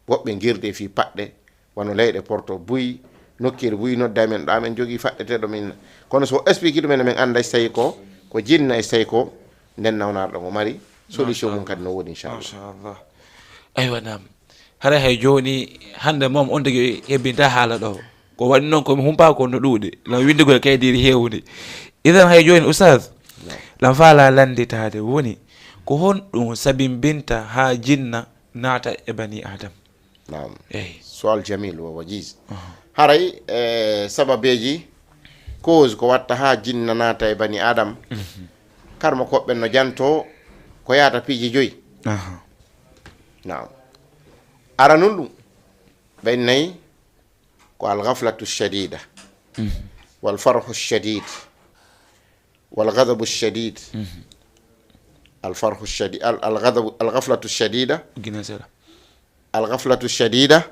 woɓɓe girde fi paɗɗe wono leyɗe porto buyi nokkire buyi nodda men ɗo amen jogii faɗɗeteɗo min kono so explique ɗumen min anda so tawi ko jinna e so tawi ko nden nawnarɗo ngo mari solution mum kadi no woni inchallah. Aywa nam hara hay joni hande mom on tigi hebbinta haala ɗo ko waɗi noon komi humpa ko no ɗuuɗi lam windigol kaydiri hewni idan hay joni oustad lam faala landitade woni ko honɗum sabimbinta ha jinna naata e bani adam. Naam. Soal jamil wa wajiz. Haray sababeji cause ko watta ha jinna naata e bani adam karma koɓɓen no janto ko yaata piiji joyi. Naam. Aranul ɗum ɓen nayi ko alghaflatu shadida wal farhu shadid wal ghadabu shadid الفرح الشديد الغضب الغفلة الشديدة الغفلة الشديدة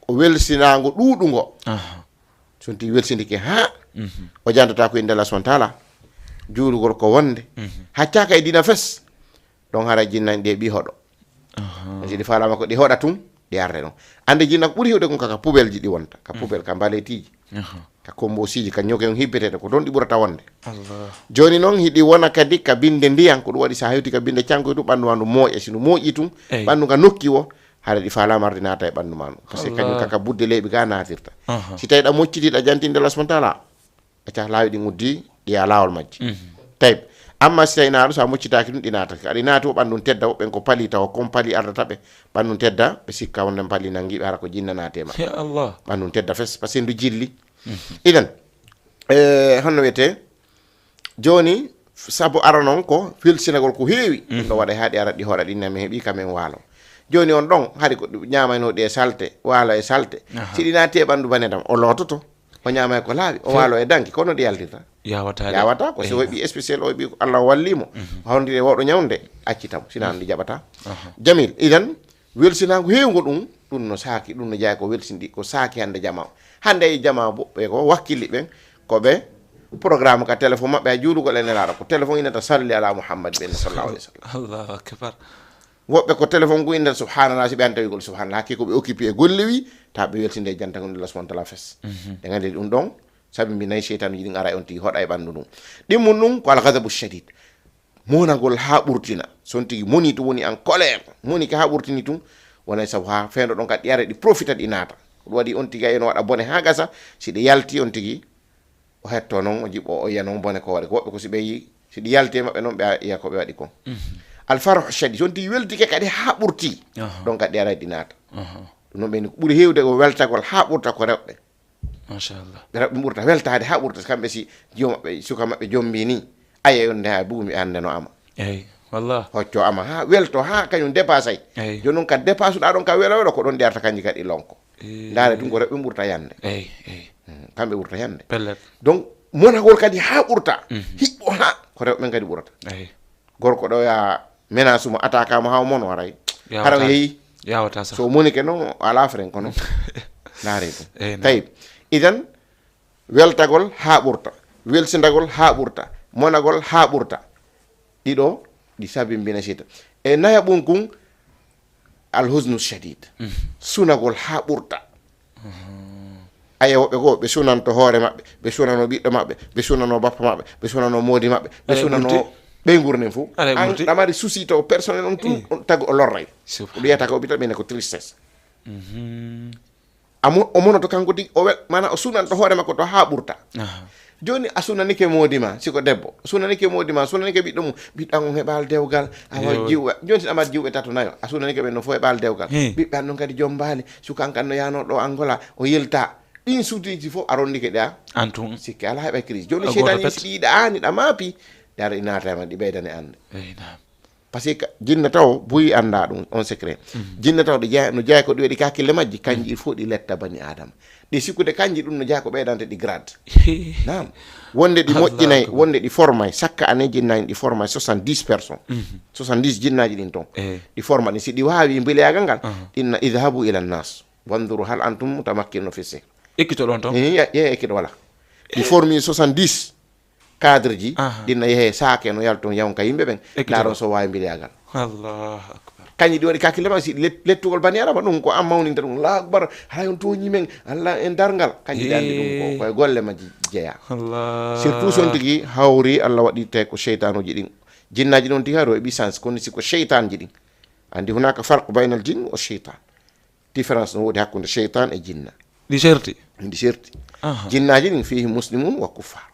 ويلسينانغو دودونغو سونتي ويلسينديكي ها o jantata ko inde Allah subhanahu wa ta'ala juulugol ko wonde haccaka e dina fes don hara jinnan de bi hodo di falama ko di hoda tum di arde non ande jinna ko buri hewde kon kaka poubelle ji di wonta ka poubelle ka baletiji ka kombo siji ka nyoke on hibbetede ko don di burata wonde Allah joni non hidi wona kadi ka binde ndiyan ko dum wadi sa hewti ka binde canko dum bandu wandu moƴe sinu moƴi tum bandu ga nokki wo hara di falama arde nata e bandu manu parce que kanyum kaka budde lebi ga natirta si tay da mocciti da jantinde Allah subhanahu wa ta'ala acca laawi ɗi nguddi ɗi ya laawol majji tayib amma si tawi naaɗo so a moccitaaki ɗum ɗi naatake aɗi naati o ɓanndu tedda woɓɓen ko pali tawa comme pali ardata ɓe ɓanndu tedda ɓe sikka wonden pali nangiɓe hara ko jinna naatema ɓanndu tedda fes par ce que ndu jilli idan honno wiyete joni sabu ara noon ko filsinagol ko heewi ɗum ɗo waɗa haaɗi ara ɗi hoɗa ɗinne mi heeɓi kamen waalo joni on ɗon haade ko ñamaynoɗi e salte waalo e salte si ɗi naati e ɓanndu banedam o loototo o ñaamay ko laaɓi o waalo e danki kono ɗi yaltirta yawata ko so heɓi spécial o heɓi Allah wallimo hawndire woɗo ñawde accitamo sina ɗi jaɓata jamil idan welsinago heewgo ɗum no saaki ɗum no jeeya ko welsindi ko saaki hande jama hande e jama ɓe ko wakkilli ɓen koɓe programme ka téléphone maɓɓe ha juulugol e nelaɗo ko téléphone inata salli ala mouhammad ɓen sallallahu alaihi wasallam Allahu akbar woɓɓe ko téléphone go indata subhanallah si ɓe an tawigol subhanallah hakki koɓe occupé e golle wi ta ɓe weltinde jantagol Allah subhanahu wa ta'ala fes ɓe gandi ɗum ɗon sabi mbi nayi cheytanu jiɗi ara on tigi hoɗa e ɓanndu ɗum ɗimmum ɗum ko alghadabu shadid monagol ha ɓurtina son tigi moni to woni en colère moni ka ha ɓurtini tum wonay sabu ha feendo ɗon kadi ɗi ara ɗi profita ɗi naata ko ɗum waɗi on tigi eno waɗa bone ha gasa si ɗi yalti on tigi o hetto noon o jiɓɓo o yiya noon bone ko waɗi ko woɓɓe ko si ɓe yi si ɗi yalti maɓɓe noon ɓe yiya ko ɓe waɗi kon alfarhu shadid son tigi weltike kadi ha ɓurti ɗon kadi ɗi ara ɗi naata ɗum noon ɓeni ko ɓuri hewde ko weltagol ha ɓurta ko rewɓe machallah ɓe ɓurta weltade ha ɓurta kamɓe si jiyo maɓɓe suka maɓɓe jombi ni aye on nde ha bugumi hande no ama eyi wallah hocco ama ha welto ha kañum dépassay joni noon kadi dépasse ɗa ɗon ka welo ko ɗon ndiyarta kanji kadi lonko ndaare ɗum ko rewɓe ɓurta yande kamɓe ɓurta yande donc monagol kadi ha ɓurta hiɓɓo ha ko rewɓe kadi ɓurata gorko ɗo ya menace mo attaque mo ha mono haray hara yeeyi yawata sa so monike noon ala fren kono ndaare ɗum tayib idan weltagol ha ɓurta welsindagol ha ɓurta monagol ha ɓurta ɗiɗo ɗi sabimbina sita e naya ɓum kum alhusnu shadid sunagol ha ɓurta aya woɓɓe goo ɓe sunanto hoore maɓɓe ɓe sunano ɓiɗɗo maɓɓe ɓe sunano bappa maɓɓe ɓe sunano moodi maɓɓe ɓe sunano ɓe gurnen fou an ɗamari souci taw personnel on tum on tagu o lorray ko ɗum yiyata ko ɓita ɓene ko tristesse o monoto kanko tigi o mana o sunanto hoore makko to ha ɓurta joni a sunanike moodima siko debbo sunanike moodima sunanike ɓiɗɗo mum ɓiɗɗan on heɓal dewgal awa jiwɓe joni sin amat jiwɓe tato nayo a sunanike ɓen no fo heɓal dewgal ɓiɓɓe an ɗon kadi joom baali sukan kan no yano ɗo Angola o yelta ɗin sutiji fof a rondike ɗa antum sikki ala heɓa crise joni cheytani si ɗiɗa ani ɗa maapi dara ɗi natama ɗi ɓeydane ande par ce que jinna taw boyi anda ɗum on secret jinna taw ɗi no jeeya ko ɗi waɗi kakkille majji kanji il faut ɗi letta bani adama ɗi sikkude kanji ɗum no jeeya ko ɓeydante ɗi grade nam wonde ɗi moƴƴinayi wonde ɗi formay chaque année jinnani ɗi formay 70 personnes 70 jinnaji ɗin toon ɗi forma ɗi si ɗi wawi mbileyagal ngal ɗinna idhabu ila nnas wanduru hal antum mutamakkino fi sih ekkito ɗon toon ye ekkito wala ɗi formi 70 cadre ji ɗinna yeehe saake no yalton yawnka yimɓe ɓen laaron so wawi mbileyagal allahu akbar kanji ɗi waɗi kakillema si lettugol bani adama ɗum ko an mawninta ɗum la akbar hay on toñi men allah en dargal kanji ɗi andi ɗum ko koye golle majji jeeya surtout son tigui hawri allah waɗi te ko cheytanuji ɗin jinnaji ɗon tigi haɗo e ɓisance kono si ko cheytanji ɗin andi hunaka farqu baynal jinn o cheytan différence no woodi hakkude cheytan e jinna ɗi certi jinnaji ɗin fihi muslimun wa kuffar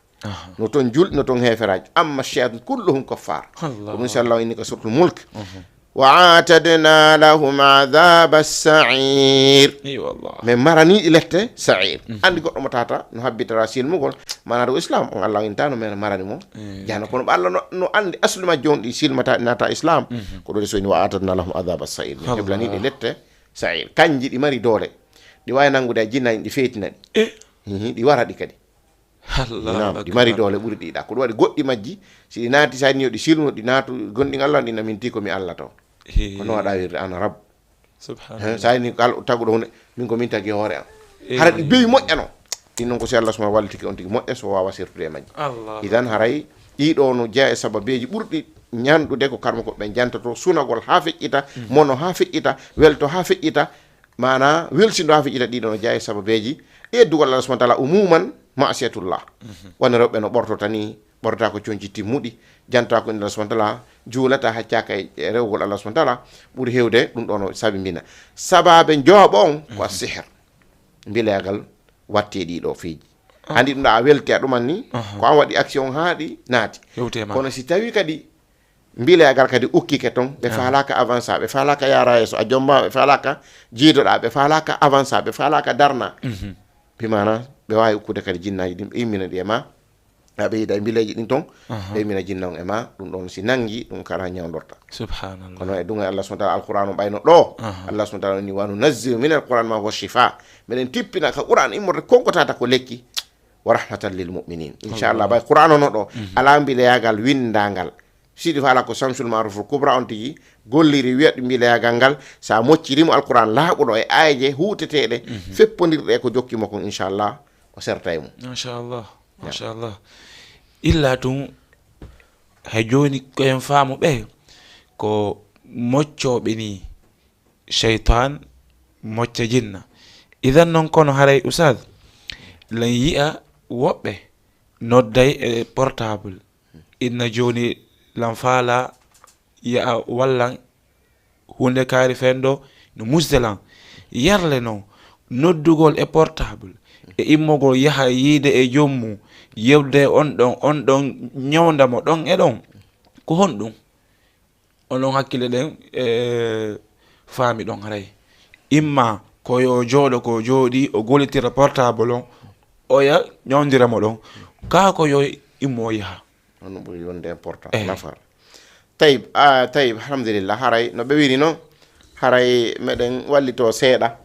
no toon julɗi no toon heferaji amma cheytan kulluhum kuffar ko ɗum inchallah inni ko surtout mulk wa atadna lahum adaba sair mais maraniɗi lette sair andi goɗɗo mo tata no habbitara silmugol mana ɗo islam on allah intano men marani mo jana kono ɓe allah no andi aslu majji on ɗi silmata ɗi nata islam ko ɗo so ni wa atadna lahum adaba sair mi heblaniɗi lette sair kanji ɗi mari doole ɗi wawi nangude a jinnaji ɗi feetina ɗi ɗi wara ɗi kadi ɗi mari doole ɓuuri ɗiɗa ko ɗum waɗi goɗɗi majji si ɗi naati sa ni o ɗi silno ɗi naatu gonɗin allah ɗi naminti komi allah taw kono waɗa wirde ana rab sa ni taguɗo hunde min ko min tagi hoore am hara ɗi beyi moƴƴano ɗin noon ko si allah suma wallitiki on tigi moƴƴa so wawa sirtude e majji idan haray ɗiɗo no jeeya e sababeji ɓurɗi ñanɗude ko karma koɓe jantato sunagol ha feƴƴita mono ha feƴƴita welto ha feƴƴita mana welsido ha feƴƴita ɗiɗo no jeeya e sababeji eddugol allah subahana taala umuman masiyatullah woni rewɓe no ɓortota ni ɓortota ko coñci timmuɗi janta ko allah subahana taala juulata haccaka e rewgol allah subahana taala ɓuuri hewde ɗum ɗo no sabi mbina sababe jooɓo on ko a sihr mbilegal watte ɗiɗo fiiji andi ɗum ɗa a welte a ɗuman ni ko an waɗi action haaɗi naati kono si tawi kadi mbilegal kadi ukkike toon ɓe falaka avance ɓe falaka yara yeeso a jomma ɓe falaka jiidoɗa ɓe falaka avance ɓe falaka darna bimana ɓe wawi ukkude kadi jinnaji ɗin ɓe immina ɗi e ma aɓe yiida e mbileji ɗin toon ɓe immina jinna on e ma ɗum ɗon si nangi ɗum kala ñawdorta subhanallah kono e ɗum allah subahana taala alquran on ɓayno ɗo allah subahana taala ni wanu nazziru min alquran ma huwa shifa meɗen tippina ka quran immorde konkotata ko lekki wa rahmatan lil muminin inchallah ɓay quran ono ɗo ala mbileyagal windagal siɗi fala ko samsul maruful kubra on tigi golliri wiyaɗ mbileyagal ngal sa moccirimo alquran laaɓuɗo e ayeje huuteteɗe feppodirɗe ko jokkimo kon inchallah o sertay mum machallah illa tun hay joni koyen faamu ɓe ko moccoɓe ni cheytan mocca jinna idan noon kono haray usad lan yi'a woɓɓe nodday e portable inna joni lan faala yi'a wallan hunde kaari fendo no musdelan yarle noon noddugol e portable e immogol yaha yiide e jommu yewde on ɗon ñawdamo ɗon e ɗon ko honɗum onon hakkille ɗen faami ɗon haray imma koyo jooɗo ko jooɗi o gollitira portable on oya ñawdiramo ɗon ka ko yo immo yaha on ɓuri wonde important nafar tayib alhamdulillah haray no ɓe wiri noon haray meɗen wallito seeɗa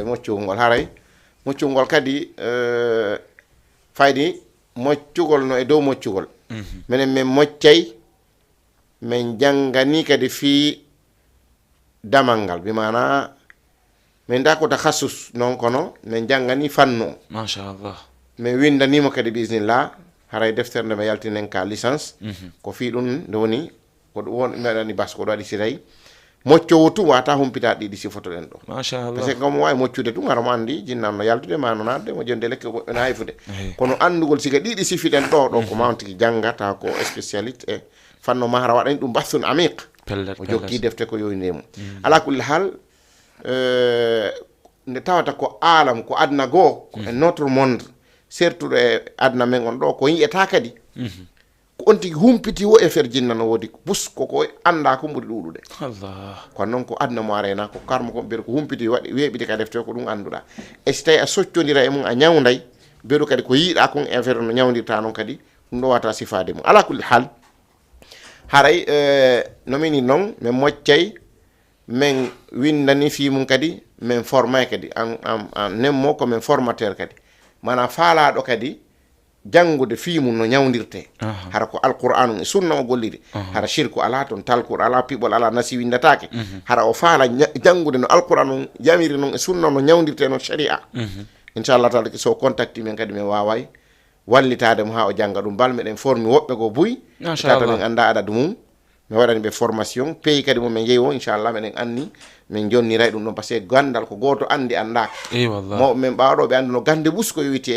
moccugol ngol haray moccugol kadi faydi moccugol no e dow moccugol minen min moccay min janngani kadi fii damal ngal bimana min da ko takhasus non kono min janngani fannu o machallah min windanimo kadi bisnillah haray deftere nde mi yaltinen ka licence ko fii ɗum nde woni ko won meɗani bas ko ɗo waɗi siray moccowo tu wata humpita ɗiɗi sifoto ɗen ɗo machallah parce que comme wawi moccude tu ngara mo andi jinnam no yaltude ma no nadde mo jonde lekke goɗɗo no hayfude kono andugol siga ɗiɗi sifiɗen ɗo ɗo ko mawtiki janggata ko spécialiste e fanno mahara waɗani ɗum bathun amiq o jokki defte ko yoynemo ala kulli hal nde tawata ko alam ko adna goo ko e notre monde surtout e adna men on ɗo ko yiyata kadi ko on tigi humpiti wo e fer jinna no wodi bus koko anda ko ɓuri ɗuɗude Allah kono noon ko adna mo arena ko karmo ko ɓeɗa ko humpiti waɗi weeɓide ka defte ko ɗum anduɗa e so tawi a soccodira e mum a ñawday beɗo kadi ko yiiɗa kon e fer no ñawdirta noon kadi ɗum ɗo wata sifade mum ala kulli hal haray no mini noon min moccay min windani fi mum kadi min formay kadi en nemmo ko min formateur kadi mana faalaɗo kadi janngude fiimu no ñawdirte hara ko alqur'anu e sunna o golliri hara shirku ala toon talkur ala piɓol ala nasi windatake hara o faala janngude no alqur'anu yamiri noon e sunna no ñawdirte no sharia inchallah taala so contacti men kadi min waway wallitade mo ha o jangga ɗum bal meɗen formi woɓɓe go buy tata min anda adadu mum mi waɗani ɓe formation pays kadi mo min jeeyi o inchallah meɗen anni min jonniray ɗum ɗon par ce que gandal ko goto andi andaka mawɓe men ɓawɗo ɓe andi no gande ɓusko yowiti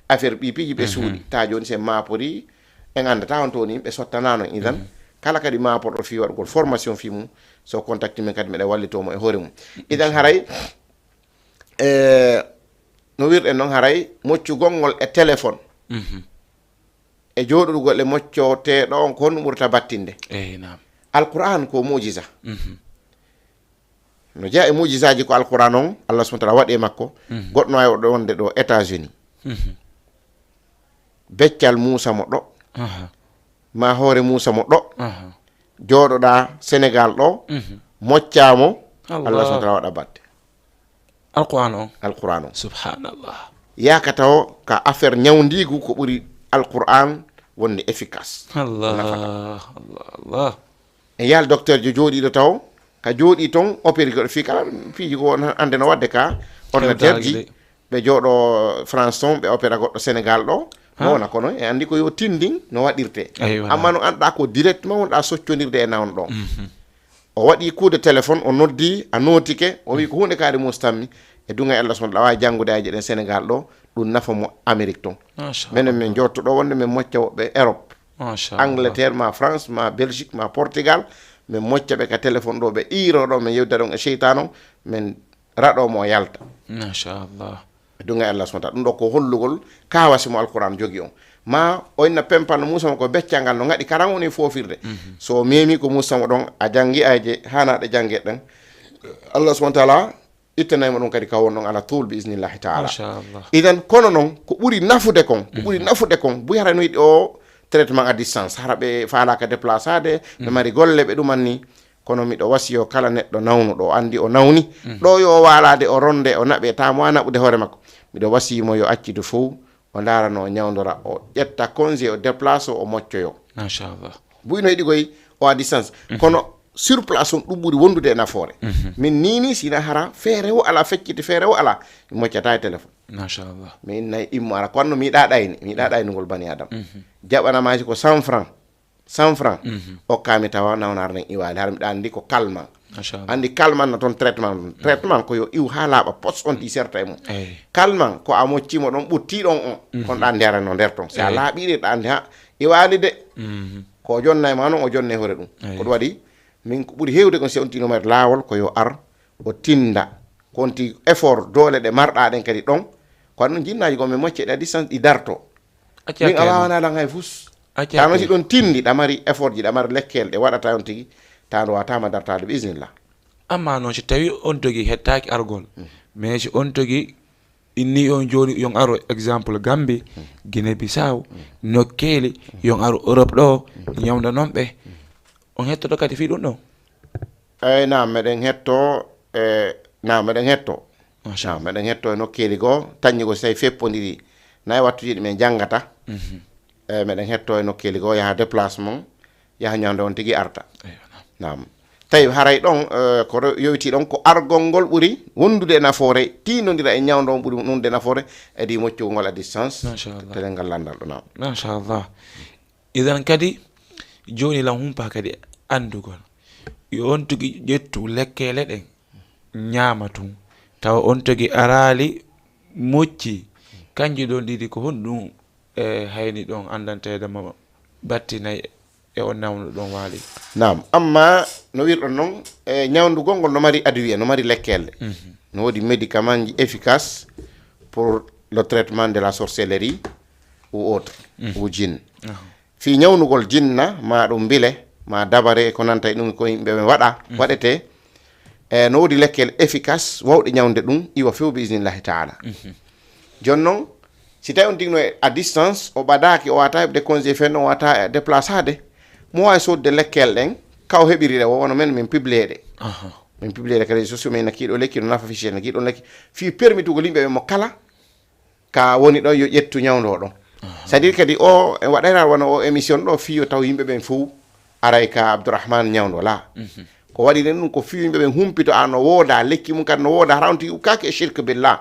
affaire ɓipiji ɓe suuɗi ta joni c'est mapori en andata on toni ɓe sottanano idan kala kadi maporɗo fi waɗgol formation fi mum so contacte min kadi meɗa wallitomo e hoore mum idan haray no wirɗen noon haray moccugol ngol e téléphone e joɗuɗugol e moccoteɗo on ko honɗum ɓurata battinde alquran ko mujisa no jeeya e mujisaji ko alquran on Allah subhanahu wa ta'ala waɗi makko goɗɗo wawi ɗo wonde ɗo États-Unis beccal Moussa mo ɗo ma hoore Moussa mo ɗo jooɗoɗa Sénégal ɗo moccamo Allah subhanahu wa ta'ala waɗa batte alquran on subhanallah yaka taw ka affaire ñawdigu ko ɓuri alquran wonde efficace Allah e yaal docteur jo jooɗiɗo taw ka jooɗi toon opéri goɗo fi kala fiiji ko ande no wadde ka ordinateur ji ɓe jooɗo France toon ɓe opéra goɗɗo Sénégal ɗo no wona kono e andi ko yo tindin no waɗirte amma no anduɗa ko directement wonɗa soccodirde e nawon ɗon o waɗi coup de téléphone o noddi a notike o wi ko hunde kaari mus tammi e dunga Allah subhanahu wa ta'ala janngude aji ɗen Sénégal ɗo ɗum nafa mo Amérique toon minen min jotto ɗo wonde min mocca woɓɓe Europe Angleterre ma France ma Belgique ma Portugal min mocca ɓe ka téléphone ɗo ɓe iro ɗo min yewda ɗon e cheytan o min raɗomo o yalta machallah dunga Allah subhanahu wa ta'ala ɗum ɗo ko hollugol kawasi mo alquran jogi on ma o inna pempanno Moussa mo ko beccangal no gaɗi karan woni fofirde so memi ko Moussa mo ɗon a jangi aje hanaɗe jangue ɗen Allah subhanahu wa ta'ala ittanaymo ɗum kadi ka won ɗon ala tool bi isnillahi ta'ala idan kono noon ko ɓuri nafude kon bu hara no yiɗi o traitement à distance hara ɓe falaka déplacade ɓe mari golle ɓe ɗuman ni kono miɗo wasiyo kala neɗɗo nawnuɗo andi o nawni ɗo yo walade o ronde o naɓe tamo a naɓude hoore makko miɗo wasiyimo yo accidu fof o darano o ñawdora o ƴetta congé o déplace o moccoyo machallah buyno yiɗi koy o à distance kono sur place on ɗum ɓuri wondude e nafoore min nini sina hara feere o ala feccite feere o ala mi moccata e téléphone machallah mi innayi immo ara ko anno mi yiɗa ɗaynugol bani adam jaɓanamaji ko 100 francs hokkami tawa nawnar nen iwali hara miɗa andi ko calmant andi calmant na toon traitement ko yo iw ha laaɓa poste on ti serta e mum calmant ko a moccimo ɗon ɓuttiɗon on kon ɗa nderano nder toon si a laaɓiɗe ɗa andi ha iwali de ko jonna e ma noon o jonne hoore ɗum ko ɗum waɗi min ko ɓuri hewde kon si on tinomare laawol ko yo ar o tinda konti effort doole ɗe marɗa ɗen kadi ɗon ko anno jinnaji gon mi mocce ɗe a distance ɗi darto min a wawanaɗan hay fus tano si ɗon tindi ɗa mari effort ji ɗa mari lekkel ɗe waɗata on tigui tano watama dartade bisimillah amma noon si tawi on togui hettaki argol mais si on togui inni on joni yon aro exemple Gambie Guinée Bissau nokkeli yon aro Europe ɗo ñawda noon ɓe on hettoto kadi fi ɗum ɗo eyyi nam meɗen hetto meɗen hetto e nokkeli goo tañƴigo so tawi feppodiri nayi wattuji ɗi min janggata eyyi meɗen hetto e nokkeli goo yaha déplacement yaha ñawde on tigui arta nam tawi haray ɗon ko yowiti ɗon ko argol ngol ɓuuri wondude e nafoore tinodira e ñawdo on ɓuuri wondude e nafoore edi moccugol ngol à distance tele ngal landal ɗo nam machallah idan kadi joni lam humpa kadi andugol yo on togui ƴettu lekkele ɗen ñaama tum tawa on togui arali mocci kanji ɗon ɗiɗi ko honɗum hayni ɗon andantede ma battinayi e on nawnu ɗon waali nam amma no wirɗon noon e ñawdugol ngol no mari adwiye no mari lekkelle no woodi médicament ji efficace pour le traitement de la sorcellerie ou autre ou jinne fi ñawnugol jinna ma ɗum bile ma dabare ko nanta e ɗum ko yimɓe ɓe waɗa waɗete e no woodi lekkel efficace wawɗe ñawde ɗum iwa few bi isnillahi taala joni noon si tawi on tigno à distance o ɓadaki o wata heɓde congé fen o wata déplaçade mo wawi sodde lekkel ɗen kaw heɓiri ɗe wono men min publié ɗe min publié ɗe ka réseaux sociaux min nakkiɗo lekki no nafa fiché nakkiɗon lekki fi permitugol yimɓeɓe mo kala ka woni ɗon yo ƴettu ñawdo ɗon c'est à dire kadi o en waɗayra wona o émission ɗo fiyo taw yimɓeɓen fof aray ka Abdourahmane ñawdo la ko waɗi nen ɗum ko fiwimɓe ɓe humpito no wooda lekki mum kadi no wooda harawti ukkaki e shirque billah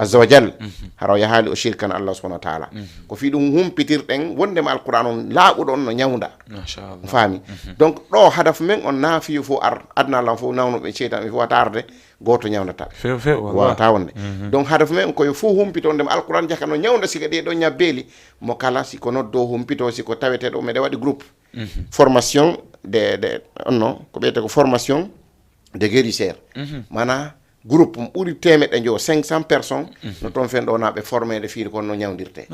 azza wa jal haraw yahaali o shirkana allah subhanahu wa taala ko fi ɗum humpitirɗen wondema alquran on laaɓuɗo on no ñawda faami donc ɗo hadaf men on naafiyo fof adna allah fof nawnoɓe ceytan ɓe fof wata arde goto ñawnata wawata wonde donc hadaf men koye fof humpito ndema alquran jaka no ñawda sika ɗe ɗo ñabbeeli mo kala siko noddo humpito siko taweteɗo meɗe waɗi groupe formation de onno ko ɓeyete ko formation de guérisseur mana groupe ɓuri temeɗɗe jo 500 personnes no toon fen ɗo naɓe formede fiiri kono no ñawdirte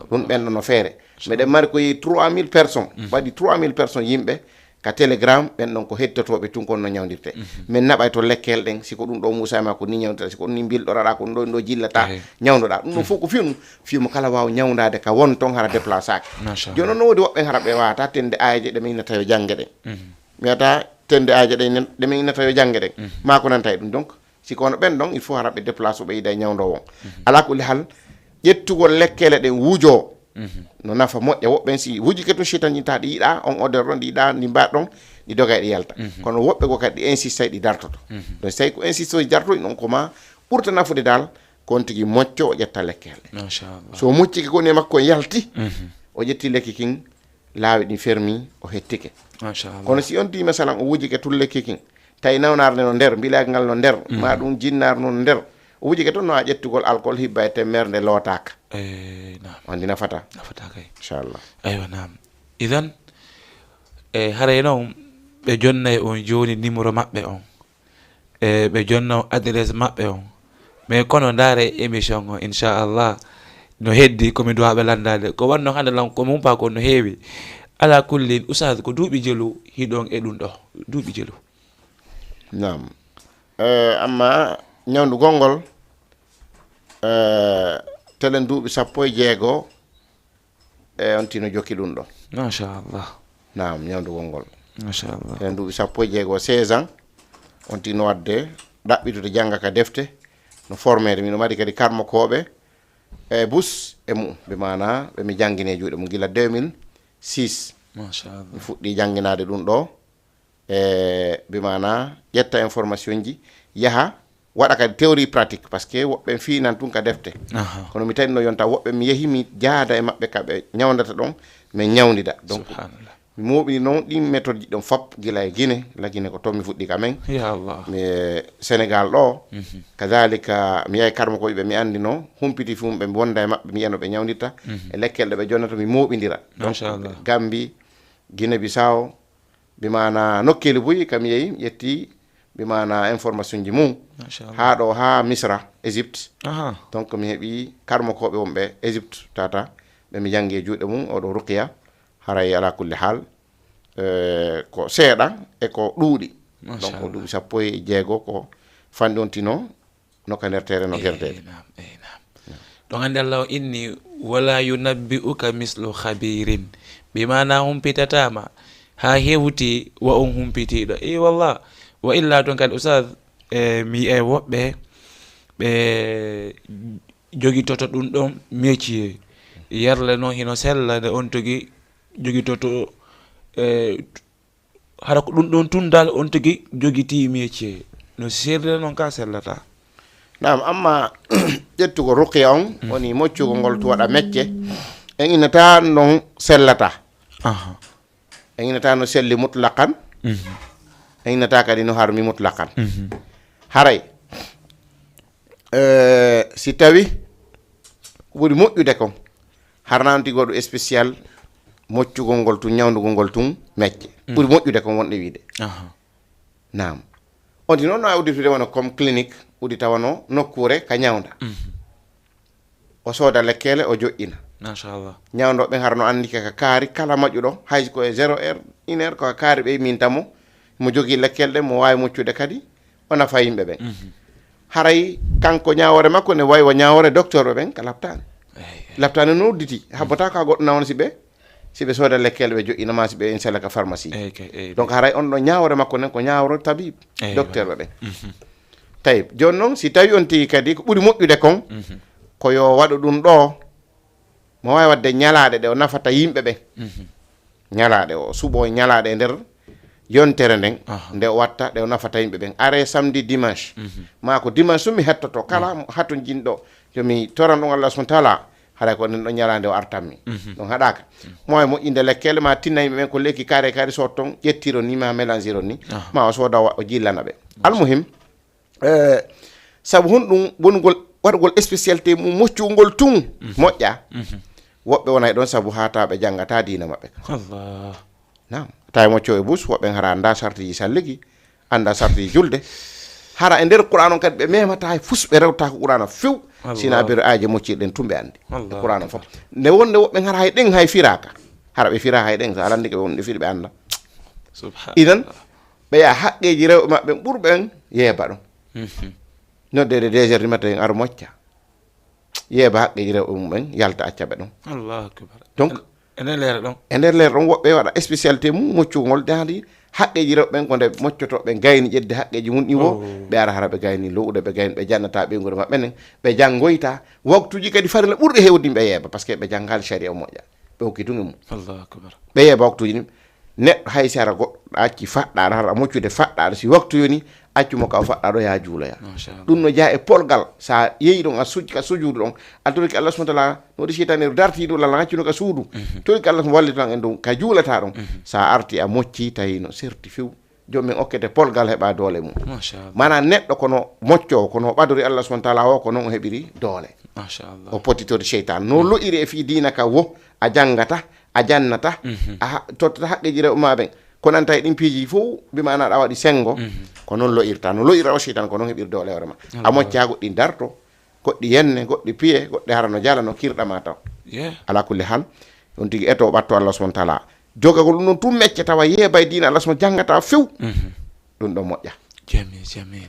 ɗum ɓenɗo no feere meɗen mari koye 3000 personnes waɗi 3000 personnes yimɓe ka télégramme ɓen ɗon ko hettotoɓe tun kono no ñawdirte min naɓay to lekkel ɗen siko ɗum ɗo Moussa ma ko ni ñawdirta siko ɗum ni bilɗoɗaɗa ko ɗum ɗo jillata ñawdoɗa ɗum ɗon fof ko fimu kala wawa ñawdade ka won ton hara déplaçake joni noon no woodi woɓɓe hara ɓe wawata tende ayaji ɗe min innata yo jangge ɗen mi wiyata tende ayaji ɗe min innata yo jangge ɗen ma ko nanta e ɗum donc siko ono ɓen ɗon il faut hara ɓe déplace ɓe yida e ñawdo won ala kulli hal ƴettugol lekkele ɗen wuujo no nafa moƴƴa woɓɓen si wuji ke to chitañinta ɗi yiɗa on odeur ɗon ɗi yiɗa ɗi mbaɗ ɗon ɗi doga ɗi yalta kono woɓɓe ko kadi ɗi insiste ɗi dartoto donc so tawi ko insiste oji dartoɗi ɗon koma ɓurta nafude dal kon tigui mocco o ƴetta lekkele so moccike koni e makko yalti o ƴetti lekki kin laawi ɗi fermi o hettike kono si on di masalan o wuji ke tul lekki kin tawi nawnare nde no nder mbilagal no nder ma ɗum jinnar no nder o wuji ke toon no a ƴettugol alcool hibba e temmere nde lootaka on di nafata kay inchallah aywa nam idan haray noon ɓe jonnay on joni numéro maɓɓe on ɓe jonna on adresse maɓɓe on mais kono ndaare émission o inchallah no heddi komi duwaɓe landade ko wanno hande lan ko mumpa ko no heewi ala kulli oustaz ko duuɓi jelu hiɗon e ɗum ɗo duuɓi jelu nam amma ñawdu gongol telen duuɓi 16 on tino jokki ɗum ɗo machallah nam ñawdu gongol machallah telen duuɓi 16 16 ans on tino wadde ɗaɓɓitude jangga ka defte no formede mino mari kadi karmokoɓe e bus e mum ɓe mana ɓe mi jangguine juuɗe mum gila 2006 machallah mi fuɗɗi jangguinade ɗum ɗo e ɓe mana ƴetta information ji yaha waɗa kadi théorie pratique par ce que woɓɓe finan tun ka defte kono mi tawino yonta woɓɓe mi yeehi mi jaada e maɓɓe kaɓe ñawdata ɗon min ñawdida donc mi moɓini noon ɗin méthode ji ɗon fop gila e Guinée la Guinée ko toon mi fuɗɗi ka men mi Sénégal ɗo kadalika mi yahi karmo koyeɓe mi andino humpiti fumɓe mi wonda e maɓɓe mi yiyano ɓe ñawdirta e lekkel ɗe ɓe jonnata mi moɓidira donc Gambie Guinée Bissau bimana nokkeli boyi kam yeyi yetti bimana information ji mum ha ɗo ha Misra Égypte donc mi heeɓi karmokoɓe wonɓe Égypte tata ɓe mi jangi e juuɗe mum oɗo ruqiya haray ala kulli hal ko seeɗa e ko ɗuuɗi donc ko duuɓi 16 ko fanɗi on tino nokka nder tere no guerdede ɗon andi Allah o inni wala yunabbi'uka mislu khabirin bimana humpitatama ha hewti wa on humpitiɗo wallah wa illa ton kadi ustad mi e woɓɓe ɓe jogitoto ɗum ɗon métier yerle noon hino sella nde on togui jogitoto hara ko ɗum ɗon tundal on togui jogiti métier no sirde noon ka sellata nam amma ƴettugo ruqiya on woni moccugol ngol to waɗa mecce en innata non sellata en innata no selli mutlaqan en innata kadi no harmi mutlaqan haray si tawi ɓuri moƴƴude kon harnanti goɗo spécial moccugol ngol tun ñawdugol ngol tun mecce ɓuri moƴƴude kon wonɗe wiide nam on ti noon no a udditude wona comme clinique uɗi tawano nokkure ka ñawda o sooda lekkele o joƴƴina machallah ñawdoɓe harno andike ka kaari kala moƴƴuɗo hay ko e 0 heure 1 heure ko kaari ɓe min tamo mo jogui lekkele ɗe mo wawi moccude kadi o nafa yimɓe ɓen haray kanko ñawore makko ne wayi wo ñawore docteur ɓe ɓen ka labtani no udditi habbata ka goɗɗo nawon siɓe sooda lekkele ɓe joƴƴinama siɓe insalla ka pharmacie donc haray on ɗo ñawore makko nen ko ñawore tabib docteur ɓe ɓen tawi joni noon si tawi on tigui kadi ko ɓuuri moƴƴude kon koyo waɗa ɗum ɗo mo wawi wadde ñalaɗe ɗe o nafata yimɓe ɓen ñalaɗe o suuɓo ñalaɗe e nder yontere nden nde watta ɗe nafata yimɓe ɓen are samedi dimanche ma ko dimanche sumi hettoto kala hatto jinɗo yomi toran ɗum Allah subhanahu wa ta'ala haɗa ko nen ɗo ñalande o artanmi ɗum haɗaka moye moƴƴinde lekkele ma tinna yimɓe ɓen ko lekki kare kari sot ton ƴettiro ni ma mélange ni ma o sooda o jillana ɓe almuhim saabu honɗum wongol waɗugol spécialité mum moccugol tun moƴƴa woɓɓe wona e ɗon saabu hata ɓe janggata dina maɓɓe Allah nam tawi mocco e bus woɓɓe hara anda sartiji salligi anda sartiji julde hara e nder qur'an on kadi ɓe memata e fusɓe rewta ko qur'an few sina biro aje moccirɗen tumɓe andi e qur'an fof nde wonde woɓɓe hara hay ɗen hay firaka hara ɓe fira hay ɗen so alandi ke ɓe wonde firi ɓe anda idan ɓe ya haqqeji rewɓe maɓɓe ɓurɓen yeeba ɗon noddede 2 heures du matin ara mocca yeeba haqqeji rewɓe mumɓen yalta accaɓe ɗon Allahu akbar donc e nder leere ɗon woɓɓe waɗa spécialité mum moccugol dandi haqqeji rewɓe ɓen ko nde moccotoɓe gayni ƴedde haqqeji mum ɗi wo ɓe ara hara ɓe gayni lowɗe ɓe gayni ɓe jannata ɓeygude maɓɓe nen ɓe janggoyta waktuji kadi farila ɓurɗe hewdi ɓe yeeba par ce que ɓe jangali sharia o moƴƴa ɓe hokki tunge mum Allahu akbar ɓe yeeba waktuji ɗi neɗɗo hay si ara goɗɗo acci faɗɗaɗo hara moccude faɗɗaɗo si waktu yoni accumo ka o faɗɗaɗo ya juuloya ɗum no jaa e polgal sa yeeyi ɗon a ka sujudu ɗon a toriki Allah subhanahu wa ta'ala no waɗi seytaneru dartiɗo lalla accuno ka suudu toriki Allah wallitoɗan en ɗum ka juulata ɗon sa arti a mocci tawi no serti few jomumen okkete polgal heɓa doole mum mana neɗɗo kono moccowo kono ɓadori Allah subhanahu wa ta'ala o ko noon o heɓiri doole o potitode seytane no lo'iri e fi dina ka wo a janggata a jannata a tottata haqqeji rewɓe ma ɓen ko nanta e ɗin piiji fof mbimana aɗa waɗi sengo ko noon lo'irta no lo'ira o seytan ko noon heɓir doole hoorema a mocca goɗɗi darto goɗɗi yenne goɗɗi piye goɗɗi hara no jala no kirɗama taw ala kulli hal on tigi eto ɓatto Allah subhanahu wa ta'ala jogagol ɗum noon tum mecce tawa yeebay dina Allah subhanahu janggata few ɗum ɗon moƴƴa jamil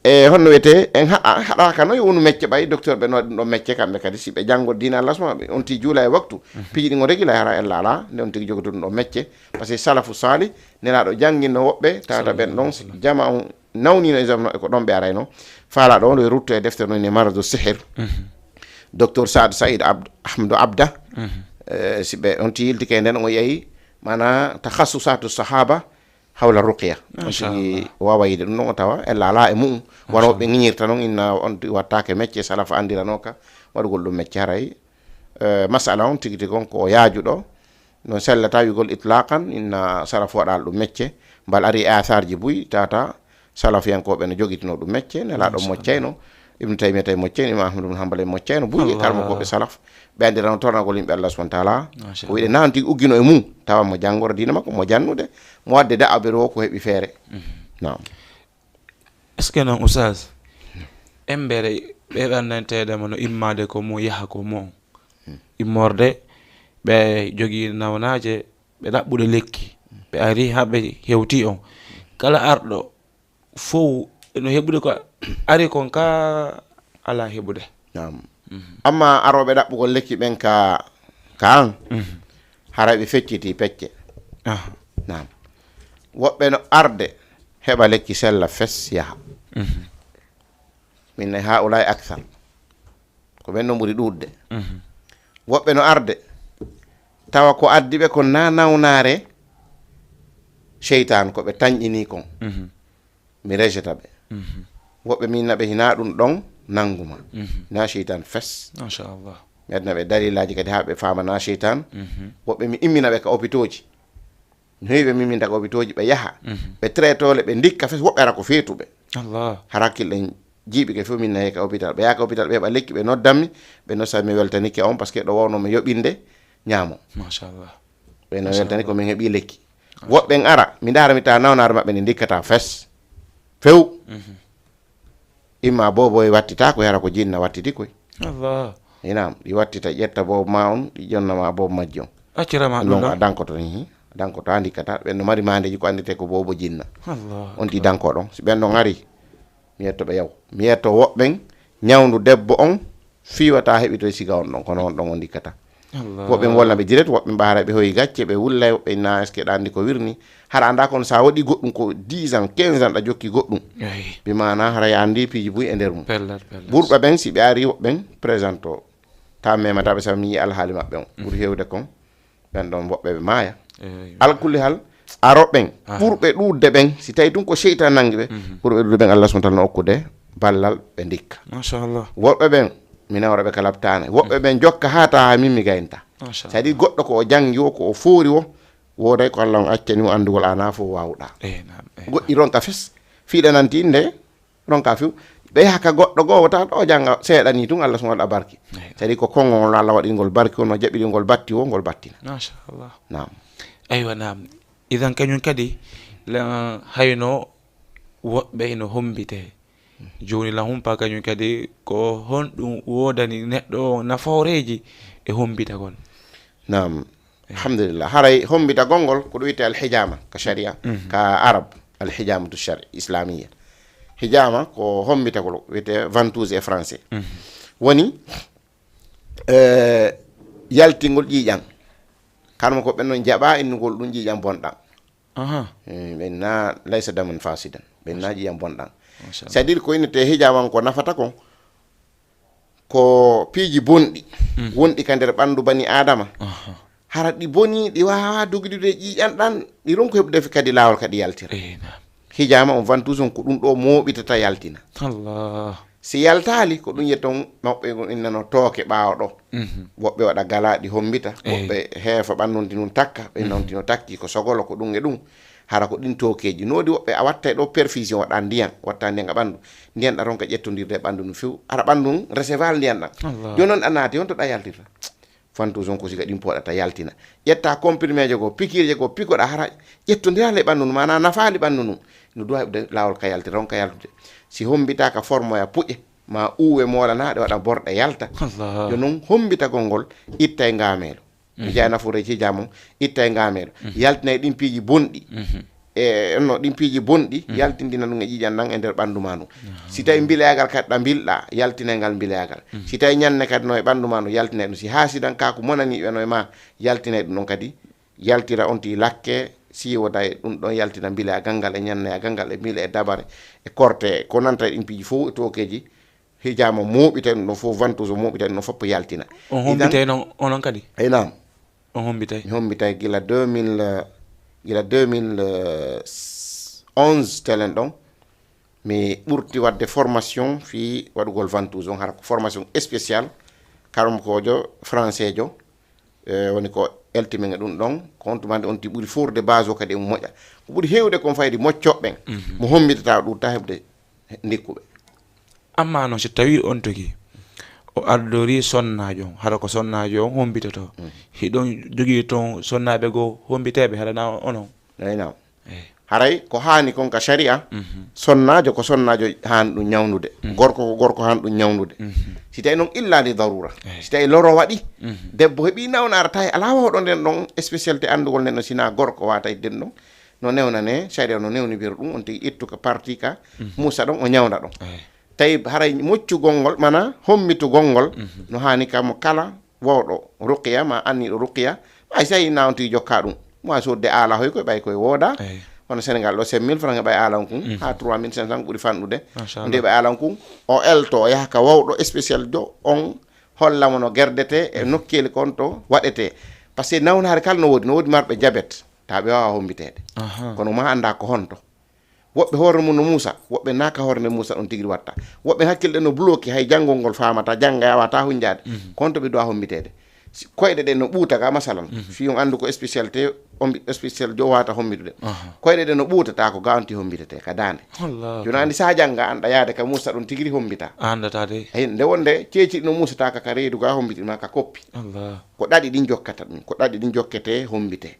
e honno wiyete en haɗaka no yo wonu mecce ɓay docteur ɓe no waɗi ɗum ɗon mecce kamɓe kadi si ɓe janggo dina Allah subhanahu on ti juula e waktu piiji ɗi o régula hara ella ala nde on tigi jogoto ɗum ɗon mecce par ce que salafu sali nelaɗo jangguinno woɓɓe tawata ɓen ɗon jama on nawnino examen no e ko ɗon ɓe arayno faala ɗon ɗo rutto e deftere noon e maradu sihir docteur Saad Saïd Ahmadou Abda si ɓe on ti yiltike nden o yeeyi mana takhasusatu sahaba hawla ruqya on tigi wawa yide ɗum ɗon o tawa ella ala e mum wona woɓɓe ŋiñirta noon inna on wattake métier salafa andiranoka waɗugol ɗum métier haray masala on tigi tigi on ko yaajuɗo no sellata wigol itlaqan inna salafu waɗal ɗum métier mbal ari athar ji buy tata salafiyankoɓe no joguitino ɗum métier nelaɗo moccayno ibnu taymiyya tay moccayno imam ahmad ibn hanbal moccayno buy karmakoɓe salaf ɓe andirano tornagol yimɓe Allah subhanahu wa ta'ala ko wiɗe nan tigi uggino e mum tawa mo janngoro dina makko mo jannude mo wadde da'aɓe ɗo ko heɓi feere nam est ce que noon oustaz embere ɓe ɓandanteɗemo no immade ko mo yaha ko mo immorde ɓe jogui nawnaje ɓe ɗaɓɓude lekki ɓe ari haɓe hewti on kala arɗo fof no heɓude ko ari kon ka ala heɓude nam amma aroɓe ɗaɓɓugol lekki ɓen ka an hara ɓe fecciti pecce nam woɓɓe no arde heɓa lekki sella fes yaha min nayi ha ulay akthar ko ɓen no ɓuri ɗuɗde woɓɓe no arde tawa ko addiɓe ko na nawnare cheytan ko ɓe tañƴini kon mi rejeta ɓe woɓɓe minnaɓe hina ɗum ɗon nanguma na cheytan fes machallah mi adna ɓe dalilaji kadi ha ɓe fama na cheytan woɓɓe mi imminaɓe ka hôpitaux ji no yiɓe miminta ka hôpitaux ji ɓe yaha ɓe traitole ɓe dikka fes woɓɓe ara ko feetuɓe hara hakkille jiiɓi ke fof min nayi ka hôpital ɓe yaha ka hôpital ɓe heɓa lekki ɓe noddanmi ɓe nosa mi weltanike on par ce que ɗo wawnomi yoɓinde ñaamo machallah ɓe no weltani ko min heeɓi lekki woɓɓen ara mi dara mi tawa nawnare maɓɓe ne dikkata fes few imma bobo e wattita ko yara ko jinna wattiti koy inam ɗi wattita ƴetta bobo ma on ɗi jonnama bobo majji on accirama ɗum a dankoto ni dankoto ha dikkata ɓen no mari mandeji ko andite ko bobo jinna on ɗi danko ɗon si ɓen ɗon ari mi yetto ɓe yaw mi yetto woɓɓen ñawdu debbo on fiwata heɓito siga on ɗon kono on ɗon on dikkata woɓɓe wolna ɓe direct woɓɓe mbara ɓe hoyi gacce ɓe wullay woɓɓe na est ce que ɗa andi ko wirni hara anda kono sa waɗi goɗɗum ko 10 ans 15 ans ɗa jokki goɗɗum bi mana hara ya andi piiji buy e nder mum ɓurɓe ɓen si ɓe ari woɓɓen présente o ta memataɓe sa mi yi alhaali maɓɓe on ɓuuri hewde kon ɓen ɗon woɓɓe ɓe maaya alkulli hal aroɓen ɓurɓe ɗuɗde ɓen si tawi ɗum ko seytan nangi ɓe ɓurɓe ɗuɗde ɓen Allah subhanahu wa ta'ala no okkude ballal ɓe ndikka machallah woɓɓe ɓen mi nawraɓe ka labtane woɓɓe ɓen jokka ha tawa min mi gaynta c'est à dire goɗɗo ko o jangi o ko o foori o woday ko Allah on accani mo andugol ana fof wawɗa goɗɗi ronka fes fiiɗananti nde ronka few ɓe yaha ka goɗɗo goo ta ɗo janga seeɗa ni tun Allah subhanahu wa ta'ala barki c'est à dire ko konngol Allah waɗingol barki no jaɓiɗingol batti o ngol battina machallah nam aywa nam idan kañum kadi hayno woɓɓe no hombite joni la humpa kañum kadi ko honɗum wodani neɗɗo nafooreji e hombitagol nam alhamdulillah haray hombitagol ngol ko ɗum wiyete alhijama ka sharia ka arab alhijamatu shari islamia hijama ko hombitagol wiyete ventouse e français woni yaltingol ƴiƴan kanma ko ɓen noon jaɓa innugol ɗum ƴiƴan bonɗan ɓen na laysa daman fasidan ɓen na ƴiƴan bonɗan c'est à dire ko innete hijaman ko nafata kon ko piiji bonɗi wonɗi ka nder ɓandu bani adama hara ɗi boni ɗi wawa dogdude ƴiƴan ɗan ɗi ronko heɓude kadi lawol kadi yaltira hijama on ventouse on ko ɗum ɗo moɓitata yaltina Allah si yaltali ko ɗum yetton maɓɓe innano tooke ɓaawo ɗo woɓɓe waɗa galaɗi hombita woɓɓe heefa ɓannunti nun takka ɓe nontino takki ko sogolo ko ɗum e ɗum hara ko ɗin tokeji noodi woɓɓe a watta ɗo perfusion waɗa ndiyan watta ndiyan ga ɓandu ndiyan ɗa ronka ƴettodirde ɓandu no few ara ɓandu receval ndiyan ɗan joni noon a naati on to ɗa yaltirta ventouse on ko siga ɗin poɗata yaltina ƴetta comprimé je go pikirje go pikoɗa hara ƴettodirale ɓandu num mana nafaali ɓandu num no duwa heɓde lawol ka yaltira ronka yaltude si hombitaka forme ya puƴe ma uwe molanaɗe waɗa borɗe yalta yo noon hombitagol ngol itta e ngameelo mi jeeya nafoore hijama itta e ngameelo yaltina e ɗin piiji bonɗi e no ɗin piiji bonɗi yaltindina ɗum e ƴiƴan nan e nder ɓandu ma ɗum si tawi mbileyagal kadi ɗa bilɗa yaltina ngal mbileyagal si tawi ñanne kadi no e ɓandu ma ɗum yaltina ɗum si haasidan ka ko monaniɓe no e ma yaltina ɗum ɗon kadi yaltira on ti lakke si woda e ɗum ɗon yaltina mbile a gangal e ñanne a gangal e mbile e dabare e korte ko nanta e ɗin piiji fof e tokeji hijama moɓita ɗum ɗon fof ventouse o moɓita ɗum ɗon fof yaltina on hombitay noon onon kadi nam on hombitay gila 2011 telen ɗon mi ɓurti wadde formation fi waɗugol ventouse on hara ko formation spécial karum kojo français jo woni ko eltimen e ɗum ɗon ko on tumande on ti ɓuri fourde base o kadi emo moƴƴa ko ɓuri hewde kon fayde moccoɓɓen mo hombitata ɗum ta heɓde ndikkuɓe amma noon so tawi on togi o ardori sonnajo on hara ko sonnajo on hombitoto hiɗon jogui toon sonnaɓe goo hombiteɓe haɗana onon aynam haray ko hani kon ka sharia sonnajo ko sonnajo hani ɗum ñawnude gorko ko gorko hani ɗum ñawnude si tawi noon illa li darura si tawi loro waɗi debbo heeɓi nawnara tawi ala wawɗo nden ɗon spécialité andugol nden ɗon sina gorko wata den ɗon no newnane sharia no newnibira ɗum on tigi ittu ka parti ka musa ɗon o ñawna ɗon tawi haray moccugol ngol mana hommitugol ngol no hani kamo kala wawɗo ruqiya ma anniɗo ruqiya ɓay so tawi nawti jokka ɗum moi sodde ala hoy koye ɓay koye wooda hono Sénégal ɗo 5000 francs ɓay alan kum ha 3500 ɓuuri fanɗude nde ɓe alan kum o elto o yaha ka wawɗo spécial jo on hollamo no gerdete e nokkeli kon to waɗete par ce que nawnare kala no woodi marɓe diabète ta ɓe wawa hombitede kono ma anda ko honto woɓɓe hoore mum no muusa woɓɓe naka hoore nde muusa ɗon tigui watta woɓɓe hakkille ɗe no bloqué hay janngol ngol famata jangga yawata hunjade konto ɓe dowa hombitede koyɗe ɗe no ɓuuta ka masalan fi on andu ko spécialité spécial jo wata hombitude koyɗe ɗe no ɓuutata ko gawanti hombitete ka dande joni andi sa jangga anɗa yaade ka muusa ɗon tigui hombita andatade nde wonde ceeciɗi no muusataka ka reedu ga hombitima ka koppi ko ɗaɗi ɗin jokkata ɗum ko ɗaɗi ɗin jokkete hombite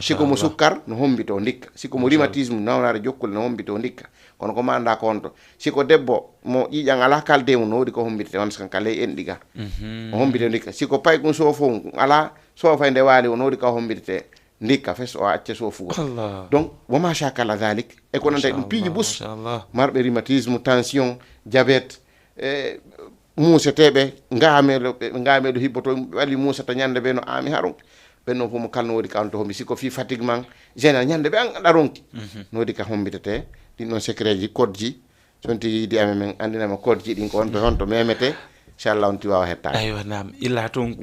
siko mo sukkar no hombito ndikka siko mo rhumatisme nawnare jokkule no hombito ndikka kono ko manda ko honto siko debbo mo ƴiƴan ala kalde mum no wodi ko hombitete won kan kala enɗi ga o hombite ndikka siko paygun sofo ala sofa nde waali o no wodi ko hombitete ndikka fes o acce sofu donc wama shakala dalik e ko nanta ɗum piiji bus marɓe rhumatisme tension diabète muuseteɓe ngameɗo hibboto wali muusata ñande ɓe no ami haron ɓennon fof mo kalno woodi ka onto hombi siko fi fatigue man général ñande ɓe an aɗa ronki no wodi ka hombitete ɗin ɗon secret ji code ji sonti yiidi amen men andinama code ji ɗin ko honto memete inchallah on tiwa hettade aywa nam illa tun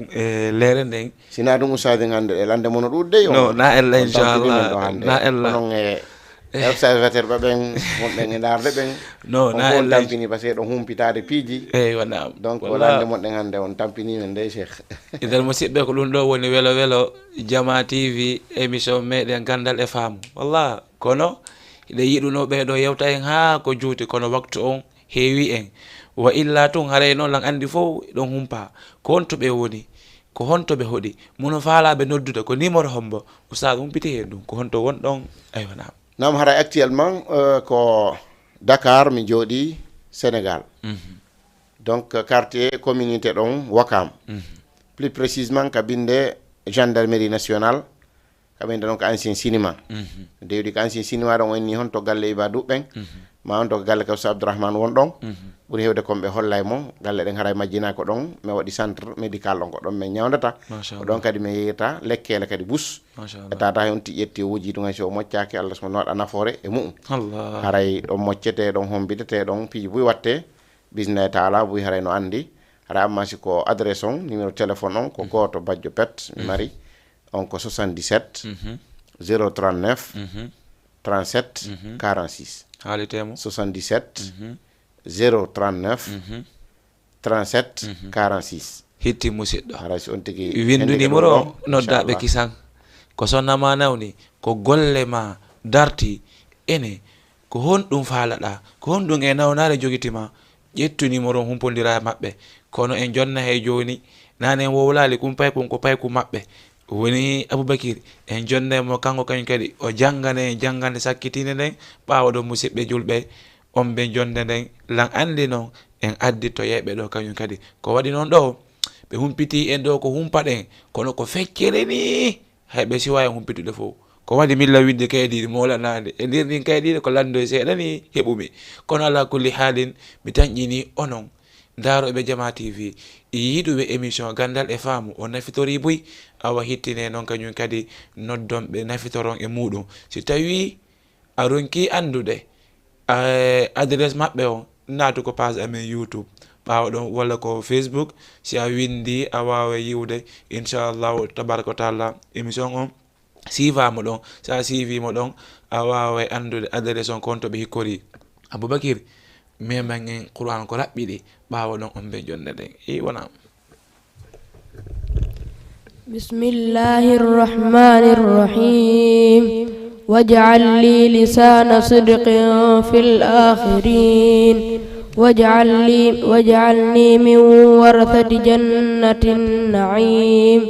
lere nden sina ɗum usade gande e lande mono ɗudde no na ella inchallah na ella non observateur ba ɓen wonɓen e darde ɓen no na ella tampini par ce que ɗon humpitade piiji eywa nam donc lande monɗen hande on tampini men nde cheikh idal musidɓe ko ɗum ɗo woni welo welo Jama TV émission meɗen gandal e faamu wallah kono ɓe yiɗuno ɓeɗo yewta en ha ko juuti kono waktu on heewi en wa illa tun haray noon lan andi fof ɗon humpa ko honto ɓe woni ko honto ɓe hoɗi muno faalaɓe noddude ko numéro hombo oustad humpiti hen ɗum ko honto wonɗon aywa nam nam haray actuellement ko Dakar mi jooɗi Sénégal donc quartier communauté ɗon Wakam plus précisément kabinde gendarmerie nationale kabinde ɗon ko ancien cinéma dewdi ko ancien cinéma ɗon wonni hon to galle Iba Duɓɓen ma on to galle Kawsa Abdourahmane won ɗon ɓuri hewde komɓe holla e mon galle ɗen haray majjina ko ɗon mi waɗi centre médical ɗon ko ɗon min ñawdata ko ɗon kadi mi yeyata lekkele kadi bus e tata hen ti ƴetti o wuji ɗum hay so moccaki Allah so waɗa nafoore e mum haray ɗon moccete ɗon hombidete ɗon piiji buy watte bisne taala buy haray no andi haray amma si ko adresse on numéro téléphone on ko goto Badio Pet mi mari on ko 77 039 37 46 haalitemo 77 039 37 46 hitti musidɗo haray so on tigi windu numéro noddaɓe kisan ko sonnama nawni ko golle ma darti ene ko honɗum faalaɗa ko honɗum e nawnare jogitima ƴettu numéro humpodira maɓɓe kono en jonna hay joni nane wowlali kum paykum ko payku maɓɓe woni Aboubakir en jonne mo kanko kañum kadi o jangane jangande sakkitinde nden ɓawa ɗo musidɓe julɓe on ɓe jonde nden lan andi noon en addi to yeɓe ɗo kañum kadi ko waɗi noon ɗo ɓe humpiti en ɗo ko humpa ɗen kono ko feccere ni hayɓe siwa en humpitude fof ko waɗi milla winde kayɗiɗi molanade e ndir ɗin kayɗiɗi ko lando seeɗa ni heɓumi kono ala kulli haalin mi tañƴini onon daaroɓe Jama TV yiɗuɓe émission gandal e faamu o nafitori buy awa hittine noon kañum kadi noddonɓe nafitoron e muɗum si tawi a ronki andude adresse maɓɓe o naatu ko page amen YouTube ɓawa ɗon walla ko Facebook si a windi a wawa yiwde inchallahu tabaraka wa taala émission on sivama ɗon sa sivima ɗon a wawa andude adresse on konto ɓe hikkori Aboubakir meman en Qur'an ko raɓɓiɗi ɓawa ɗon on ɓe jonde ɗen i wona bismillahi rrahmani rrahim واجعل لي لسان صدق في الآخرين واجعلني من ورثة جنة النعيم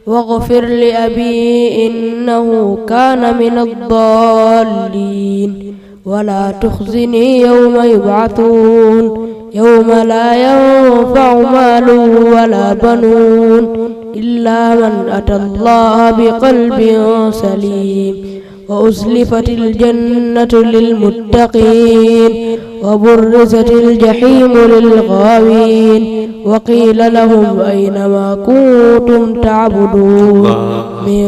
واغفر لأبي إنه كان من الضالين ولا تخزني يوم يبعثون يوم لا ينفع مال ولا بنون إلا من أتى الله بقلب سليم وأزلفت الجنة للمتقين وبرزت الجحيم للغاوين وقيل لهم أين ما كنتم تعبدون من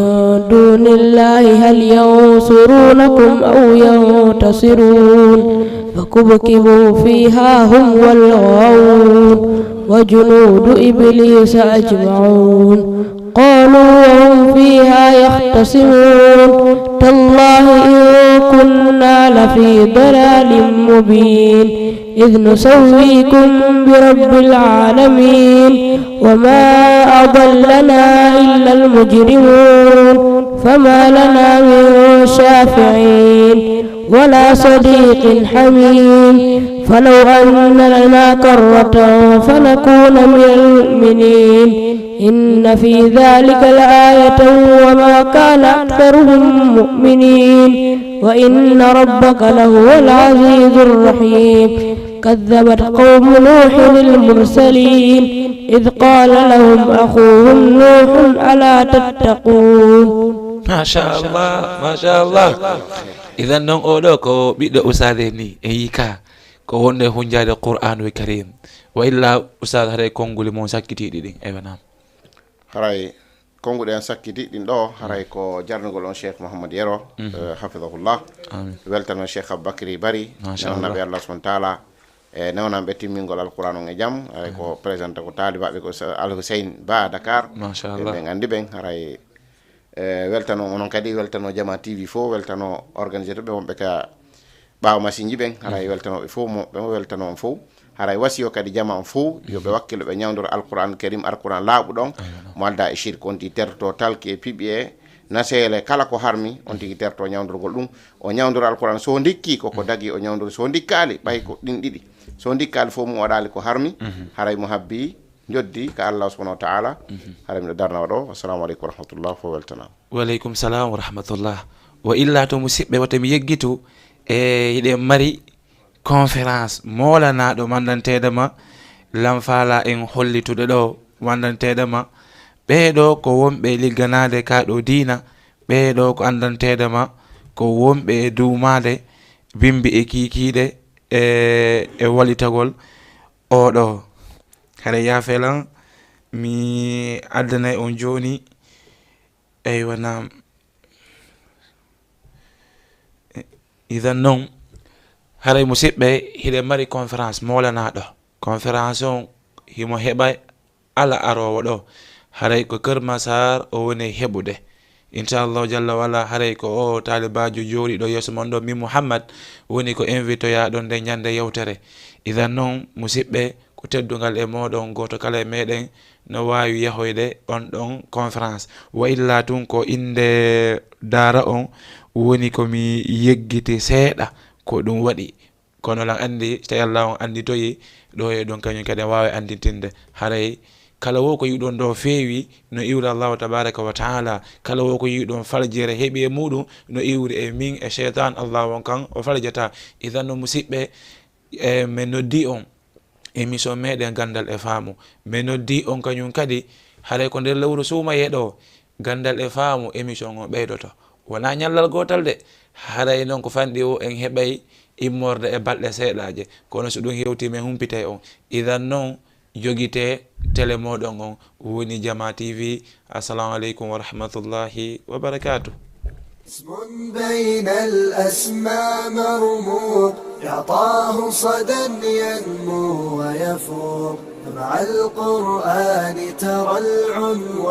دون الله هل ينصرونكم أو ينتصرون فكبكبوا فيها هم والغاوون وجنود إبليس أجمعون قالوا وهم فيها يختصمون تالله إن كنا لفي ضلال مبين إذ نسويكم برب العالمين وما أضلنا إلا المجرمون فما لنا من شافعين ولا صديق حميم فلو أن لنا كرة فنكون من المؤمنين إن في ذلك لآية وما كان أكثرهم مؤمنين وإن ربك لهو العزيز الرحيم كذبت قوم نوح المرسلين إذ قال لهم أخوهم نوح ألا تتقون ما شاء الله إذا نون أولوكو بيدو أساليني إيكا ko wonde hunjade Qur'anul Karim wa illa ustad haray konguli mon sakkitiɗi ɗin ewa nam haray konguɗe en sakkiti ɗin ɗo haray ko jarnugol on Cheikh Mouhamadou Yero hafidahullah weltano Cheikh Aboubacry Bari nabi Allah subhanahu wa ta'ala e newnanɓe timmingol alquran on e jaam aray ko présenté ko taalibaɓe ko Al Hussein Ba Dakar machallah ɓe gandi ɓen haray weltano onon kadi weltano Jama TV fo weltano organisateur ɓe wonɓe ka ɓaawo machine ji ɓen haray weltanoɓe fof moɓe weltano on fof haray wasi o kadi jama on fof yoɓe wakkilo ɓe ñawdora alquran karim alquran laaɓuɗon mo alda e shirque on tigi tertoto talki e piɓi e naseele kala ko harmi on tigi terto ñawdorgol ɗum o ñawdora alquran so dikki koko dagi o ñawdori so dikkali ɓay ko ɗin ɗiɗi so dikkali fof mo waɗali ko harmi haray mo habbi joddi ka Allah subhanahu wa ta'ala haray miɗo darna waɗo assalamu aleykum wa rahmatullah fo weltanama waleykum salam wa rahmatullah wa illa to musidɓe wata mi yeggitu e yiɗe mari conférence molanaɗo mandantedema lamfala en hollitude ɗo mandantedema ɓeɗo ko wonɓe ligganade kaɗo dina ɓeɗo ko andantedema ko wonɓe duumade bimbi e kikiɗe e walitagol oɗo haɗa yafelan mi addanay on joni eywana idan noon haray musidɓe hiɗe mari conférence molanaɗo conférence on himo heɓa ala arowo ɗo haray ko Kër Massar o woni heɓude inchallahu jalla wala haray ko o talibajo jooɗi ɗo yeeso mon ɗo min Mouhammad woni ko invité yaɗon nde ñande yewtere idan noon musidɓe ko teddugal e moɗon goto kala e meɗen no wawi yahoyde on ɗon conférence wa illa tun ko inde daara on woni komi yeggiti seeɗa ko ɗum waɗi kono lan andi so tawi Allah on anditoyi ɗo e ɗon kañum kadi wawi anditinde haray kala wo ko yiɗon ɗo feewi no iwri Allahu tabaraka wa taala kala wo ko yiɗon faljere heeɓi e muɗum no iwri e min e cheytan Allah on kan o faljata idan no musidɓe min noddi on émission meɗen gandal e faamu min noddi on kañum kadi haray ko nder lewru suumaye ɗo gandal e faamu émission o ɓeydoto wona ñallal gotal de haray noon ko fanɗi o en heɓay immorde e balɗe seeɗaje kono so ɗum hewti min humpitay on idan noon jogite télé moɗon on woni Jama TV assalamu aleykum wa rahmatullahi wa barakatuh اسم بين الأسماء مرموق يعطاه صدى ينمو ويفوق مع القرآن ترى العنوان